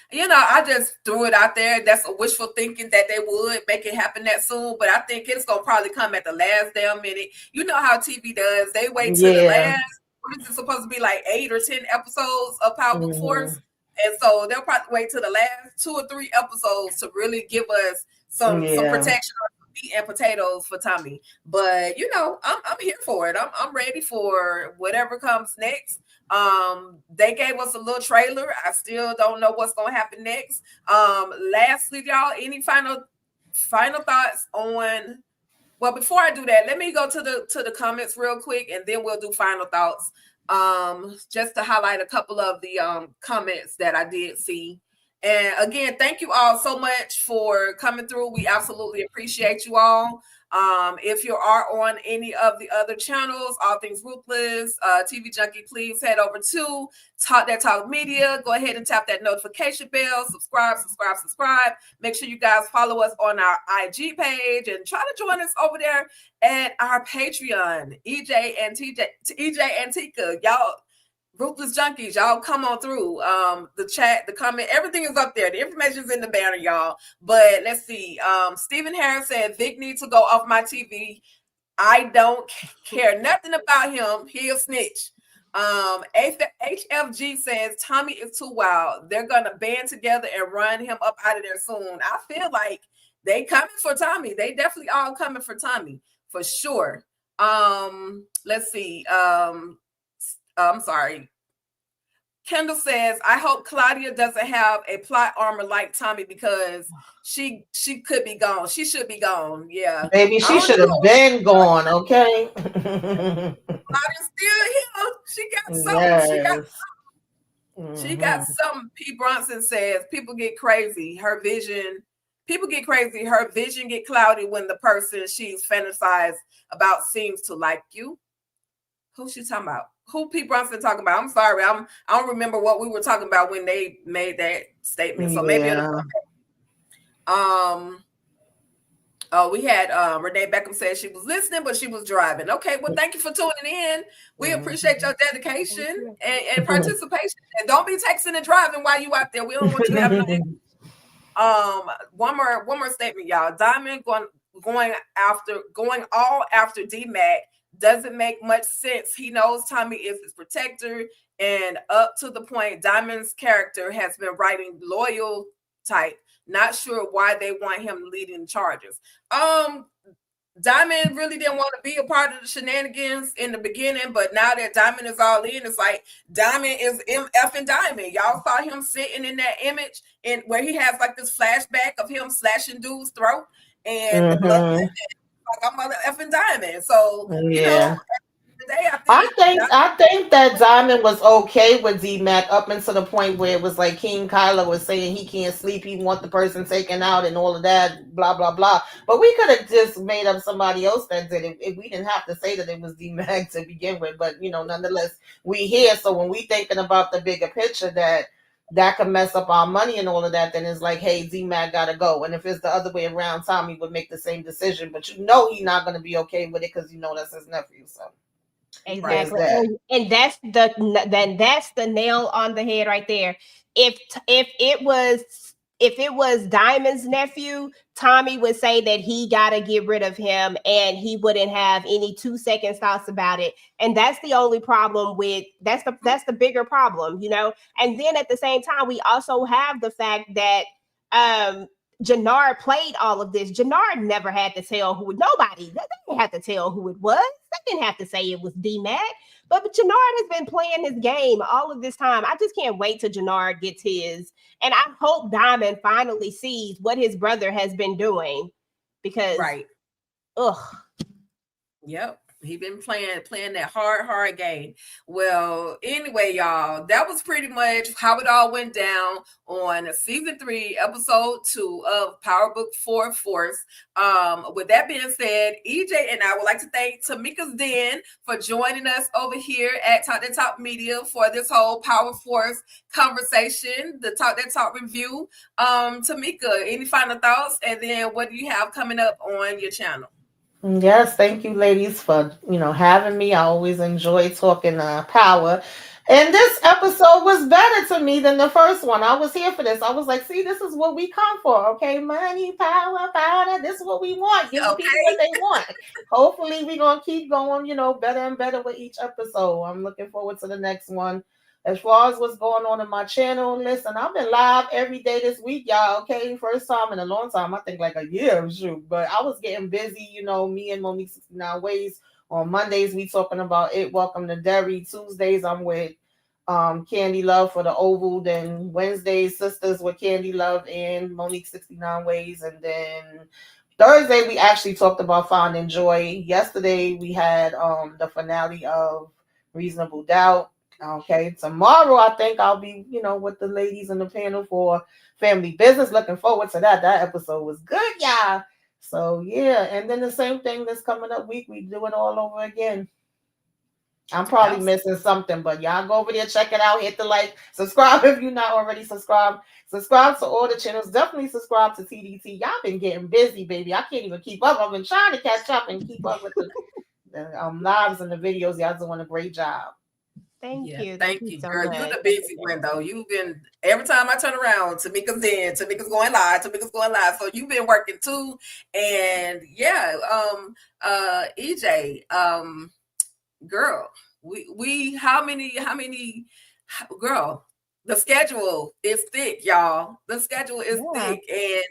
You know, I just threw it out there. That's a wishful thinking that they would make it happen that soon, but I think it's gonna probably come at the last damn minute. You know how TV does. They wait till the last. What is it supposed to be, like 8 or 10 episodes of Powerbook Force? And so they'll probably wait till the last 2 or 3 episodes to really give us some protection or meat and potatoes for Tommy. But you know, I'm here for it. I'm ready for whatever comes next. They gave us a little trailer. I still don't know what's gonna happen next. Lastly, y'all, any final thoughts on? Well, before I do that, let me go to the comments real quick, and then we'll do final thoughts. Just to highlight a couple of the comments that I did see. And again, thank you all so much for coming through. We absolutely appreciate you all. If you are on any of the other channels, All Things Ruthless, TV Junkie, please head over to Talk Media. Go ahead and tap that notification bell. Subscribe. Make sure you guys follow us on our IG page and try to join us over there at our Patreon. EJ and Tika, y'all. Ruthless Junkies, y'all come on through. The chat, the comment, everything is up there. The information is in the banner, y'all. But let's see. Stephen Harris said, Vic needs to go off my TV. I don't care nothing about him. He a snitch. HFG says, Tommy is too wild. They're going to band together and run him up out of there soon. I feel like they coming for Tommy. They definitely all coming for Tommy, for sure. Let's see. I'm sorry. Kendall says, I hope Claudia doesn't have a plot armor like Tommy, because she could be gone. She should be gone. Yeah. Maybe she should have been gone, okay? Claudia's still here. She got something. She got something. P. Bronson says, people get crazy. Her vision get cloudy when the person she's fantasized about seems to like you. Who's she talking about? Who Pete Brunson talking about? I'm sorry. I don't remember what we were talking about when they made that statement. So maybe it'll come back. We had Renee Beckham said she was listening, but she was driving. Okay, well, thank you for tuning in. We appreciate your dedication and participation. And don't be texting and driving while you out there. We don't want you having one more statement, y'all. Diamond going all after D-Mac doesn't make much sense. He knows Tommy is his protector, and up to the point, Diamond's character has been writing loyal type. Not sure why they want him leading charges. Diamond really didn't want to be a part of the shenanigans in the beginning, but now that Diamond is all in, it's like Diamond is MF and Diamond. Y'all saw him sitting in that image and where he has like this flashback of him slashing dude's throat, and the blood, like I'm mother effing Diamond. So you know, today I think that Diamond was okay with D-Mac up until the point where it was like King Kyler was saying he can't sleep, he want the person taken out and all of that, blah blah blah. But we could have just made up somebody else that did it. If we didn't have to say that it was D-Mac to begin with. But you know, nonetheless, we here. So when we thinking about the bigger picture that could mess up our money and all of that, then it's like, hey, D-Mac gotta go. And if it's the other way around, Tommy would make the same decision. But you know he's not gonna be okay with it because you know that's his nephew. So exactly, and that's the nail on the head right there. If if it was Diamond's nephew, Tommy would say that he got to get rid of him and he wouldn't have any 2-second thoughts about it. And that's the only problem with, that's the bigger problem, you know? And then at the same time, we also have the fact that Jannard played all of this. Jannard never had to tell nobody, they didn't have to tell who it was. They didn't have to say it was D-Mac. But Jannard has been playing his game all of this time. I just can't wait till Jannard gets his. And I hope Diamond finally sees what his brother has been doing. Because, Yep. He been playing that hard game. Well, anyway, y'all, that was pretty much how it all went down on season 3, episode 2 of Power Book 4 Force. With that being said, EJ and I would like to thank Tamika's Den for joining us over here at Talk That Talk Media for this whole Power Force conversation, the Talk That Talk review. Tamika, any final thoughts? And then what do you have coming up on your channel? Yes, thank you, ladies, for having me. I always enjoy talking power. And this episode was better to me than the first one. I was here for this. I was like, see, this is what we come for, okay? Money, power, powder. This is what we want. Give the people what they want. Hopefully, we're going to keep going, better and better with each episode. I'm looking forward to the next one. As far as what's going on in my channel, listen, I've been live every day this week, y'all, okay? First time in a long time, I think like a year, shoot. But I was getting busy, me and Monique 69 Ways. On Mondays, we talking about It, Welcome to Derry. Tuesdays, I'm with Candy Love for the Oval. Then Wednesdays, Sisters with Candy Love and Monique 69 Ways. And then Thursday, we actually talked about Finding Joy. Yesterday, we had the finale of Reasonable Doubt. Okay, tomorrow I think I'll be, with the ladies in the panel for Family Business. Looking forward to that. That episode was good, y'all. So yeah, and then the same thing this coming up week, we do it all over again. I'm probably missing something, but y'all go over there, check it out, hit the like, subscribe if you're not already subscribed. Subscribe to all the channels. Definitely subscribe to TDT. Y'all been getting busy, baby. I can't even keep up. I've been trying to catch up and keep up with the lives and the videos. Y'all doing a great job. Thank you. Thank you, so girl. much. You're the busy one, though. You've been, every time I turn around, Tamika's going live. So you've been working too. And yeah, EJ, girl, we how many, girl, the schedule is thick, y'all. The schedule is thick. And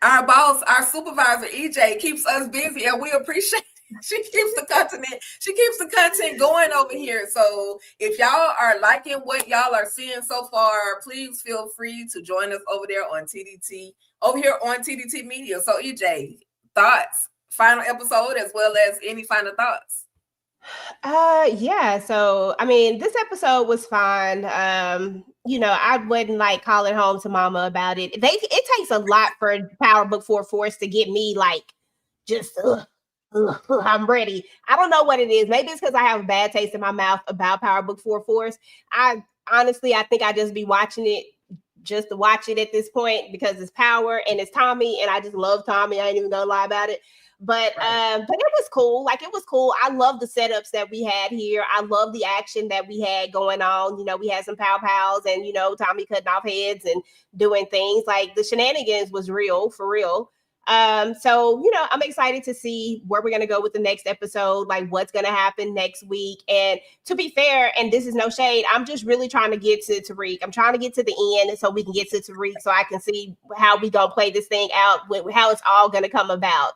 our boss, our supervisor, EJ, keeps us busy, and we appreciate it. She keeps the content going over here. So if y'all are liking what y'all are seeing so far, please feel free to join us over there on TDT, over here on TDT Media. So EJ, thoughts, final episode, as well as any final thoughts? Yeah, so I mean, this episode was fine. I wouldn't like calling home to mama about it. It takes a lot for Power Book 4 Force to get me like just I'm ready. I don't know what it is. Maybe it's because I have a bad taste in my mouth about Power Book 4 Force. I think I just be watching it just to watch it at this point because it's Power and it's Tommy, and I just love Tommy. I ain't even gonna lie about it. But it was cool. Like, it was cool. I love the setups that we had here. I love the action that we had going on. We had some pals and Tommy cutting off heads and doing things. Like, the shenanigans was real, for real. So I'm excited to see where we're gonna go with the next episode, like what's gonna happen next week. And to be fair, and this is no shade, I'm just really trying to get to Tariq. I'm trying to get to the end so we can get to Tariq, so I can see how we gonna play this thing out, with how it's all gonna come about.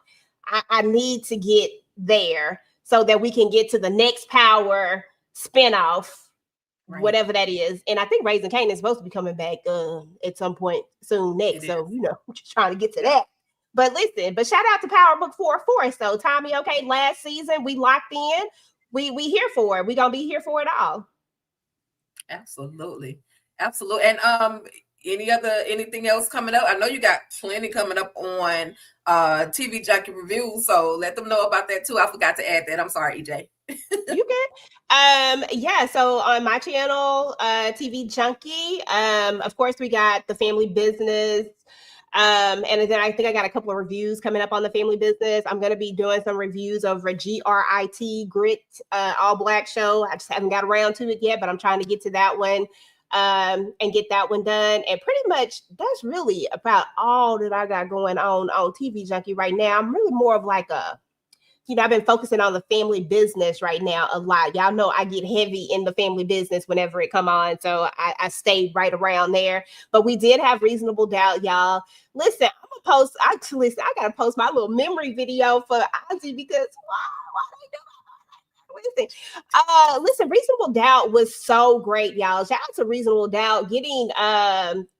I need to get there so that we can get to the next Power spinoff, whatever that is. And I think Raising Kanan is supposed to be coming back at some point soon next. So we're just trying to get to that. But listen, shout out to Power Book 4 Force. So Tommy, okay, last season we locked in. We here for it. We're gonna be here for it all. Absolutely. And anything else coming up? I know you got plenty coming up on TV Junkie Review, so let them know about that too. I forgot to add that. I'm sorry, EJ. You good? Yeah, so on my channel, TV Junkie, of course we got the Family Business. And then I think I got a couple of reviews coming up on the Family Business. I'm going to be doing some reviews of a GRIT, Grit, all black show. I just haven't got around to it yet, but I'm trying to get to that one. and get that one done. And pretty much that's really about all that I got going on TV Junkie right now. I'm really more of like a, I've been focusing on the family business right now a lot. Y'all know I get heavy in the family business whenever it come on. So I stayed right around there. But we did have Reasonable Doubt, y'all. Listen, I'm going to post, I got to post my little memory video for Ozzy because why they do listen, Reasonable Doubt was so great, y'all. Shout out to Reasonable Doubt getting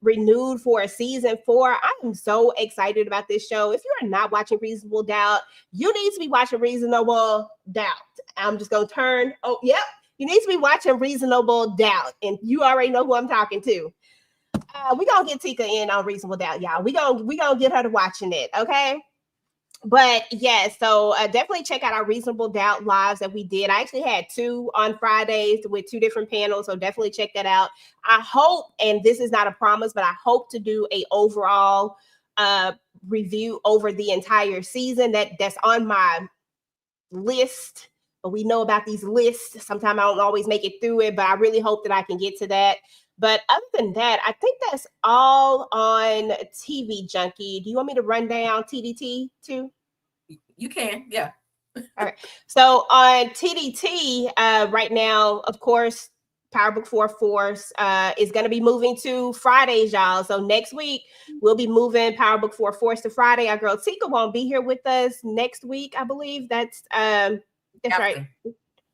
renewed for a season 4. I am so excited about this show. If you are not watching Reasonable Doubt, you need to be watching Reasonable Doubt. I'm just gonna turn. Oh, yep. You need to be watching Reasonable Doubt, and you already know who I'm talking to. We're gonna get Tika in on Reasonable Doubt, y'all. We gonna get her to watching it, okay? But yeah, so definitely check out our Reasonable Doubt lives that we did. I actually had 2 on Fridays with 2 different panels, so definitely check that out. I hope, and this is not a promise, but I hope to do a overall review over the entire season. That's on my list. But we know about these lists. Sometimes I don't always make it through it, but I really hope that I can get to that. But other than that, I think that's all on TV Junkie. Do you want me to run down TDT too? You can, yeah. All right. So on TDT right now, of course, Power Book 4 Force is going to be moving to Fridays, y'all. So next week, we'll be moving Power Book 4 Force to Friday. Our girl Tika won't be here with us next week, I believe. That's right.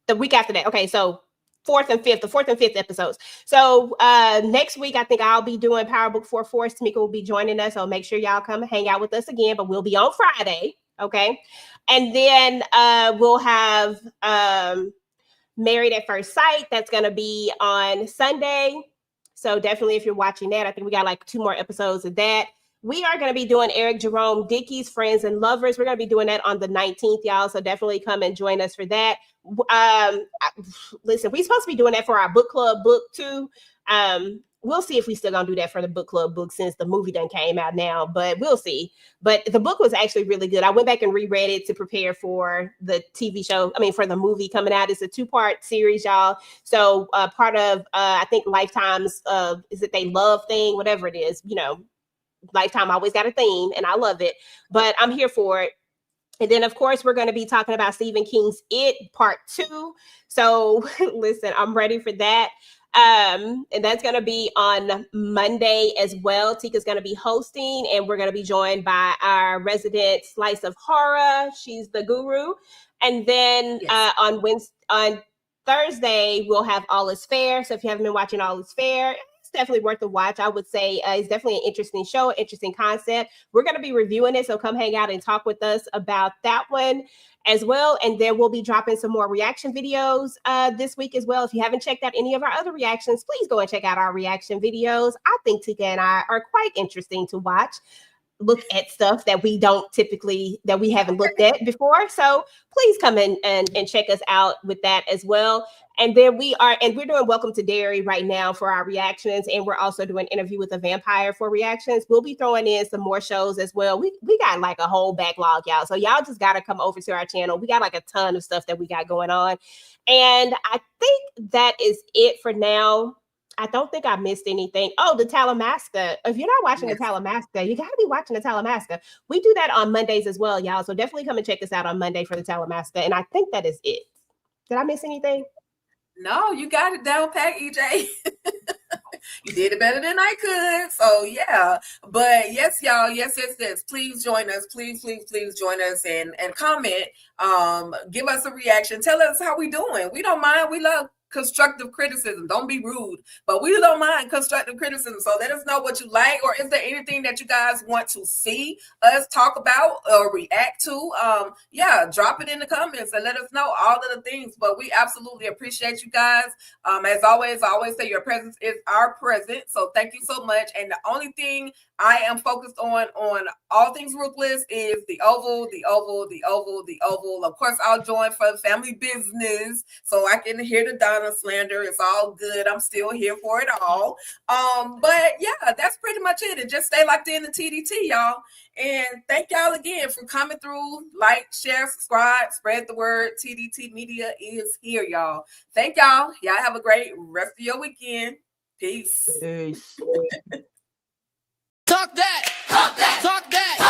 The week after that. Okay, so the 4th and 5th episodes. So next week, I think I'll be doing Power Book 4 Force. Tamika will be joining us. So make sure y'all come hang out with us again, but we'll be on Friday. Okay. And then we'll have Married at First Sight. That's going to be on Sunday. So definitely if you're watching that, I think we got like 2 more episodes of that. We are going to be doing Eric Jerome Dickey's Friends and Lovers. We're going to be doing that on the 19th, y'all. So definitely come and join us for that. Listen, we're supposed to be doing that for our book club book too. We'll see if we still gonna do that for the book club book since the movie done came out now, but we'll see. But the book was actually really good. I went back and reread it to prepare for the TV show. I mean, for the movie coming out. It's a 2-part series, y'all. So part of I think Lifetime's is it they love thing, whatever it is, Lifetime always got a theme, and I love it. But I'm here for it. And then, of course, we're going to be talking about Stephen King's It Part 2. So listen, I'm ready for that. And that's going to be on Monday as well. Tika's going to be hosting, and we're going to be joined by our resident Slice of Horror. She's the guru. And then on Thursday, we'll have All Is Fair. So if you haven't been watching All Is Fair, it's definitely worth a watch. I would say it's definitely an interesting show, interesting concept. We're going to be reviewing it, so come hang out and talk with us about that one as well. And then we'll be dropping some more reaction videos this week as well. If you haven't checked out any of our other reactions, please go and check out our reaction videos. I think Tika and I are quite interesting to watch. Look at stuff that we haven't looked at before. So please come in and check us out with that as well. And then we're doing Welcome to Derry right now for our reactions. And we're also doing Interview with a Vampire for reactions. We'll be throwing in some more shows as well. We got like a whole backlog, y'all. So y'all just got to come over to our channel. We got like a ton of stuff that we got going on. And I think that is it for now. I don't think I missed anything. Oh, the Talamasca. If you're not watching the Talamasca, you got to be watching the Talamasca. We do that on Mondays as well, y'all. So definitely come and check us out on Monday for the Talamasca. And I think that is it. Did I miss anything? No, you got it down pat, EJ. You did it better than I could. So yeah. But yes, y'all. Yes. Please join us. Please join us and comment. Give us a reaction. Tell us how we doing. We don't mind. We love constructive criticism. Don't be rude, but we don't mind constructive criticism. So let us know what you like, or is there anything that you guys want to see us talk about or react to? Drop it in the comments and let us know all of the things. But we absolutely appreciate you guys. As always, I always say your presence is our present. So thank you so much. And the only thing I am focused on all things ruthless is the oval. Of course, I'll join for the family business so I can hear the Donna slander. It's all good. I'm still here for it all. But yeah, that's pretty much it. And just stay locked in the TDT, y'all. And thank y'all again for coming through. Like, share, subscribe, spread the word. TDT Media is here, y'all. Thank y'all. Y'all have a great rest of your weekend. Peace. Peace. Talk that. Talk that. Talk that.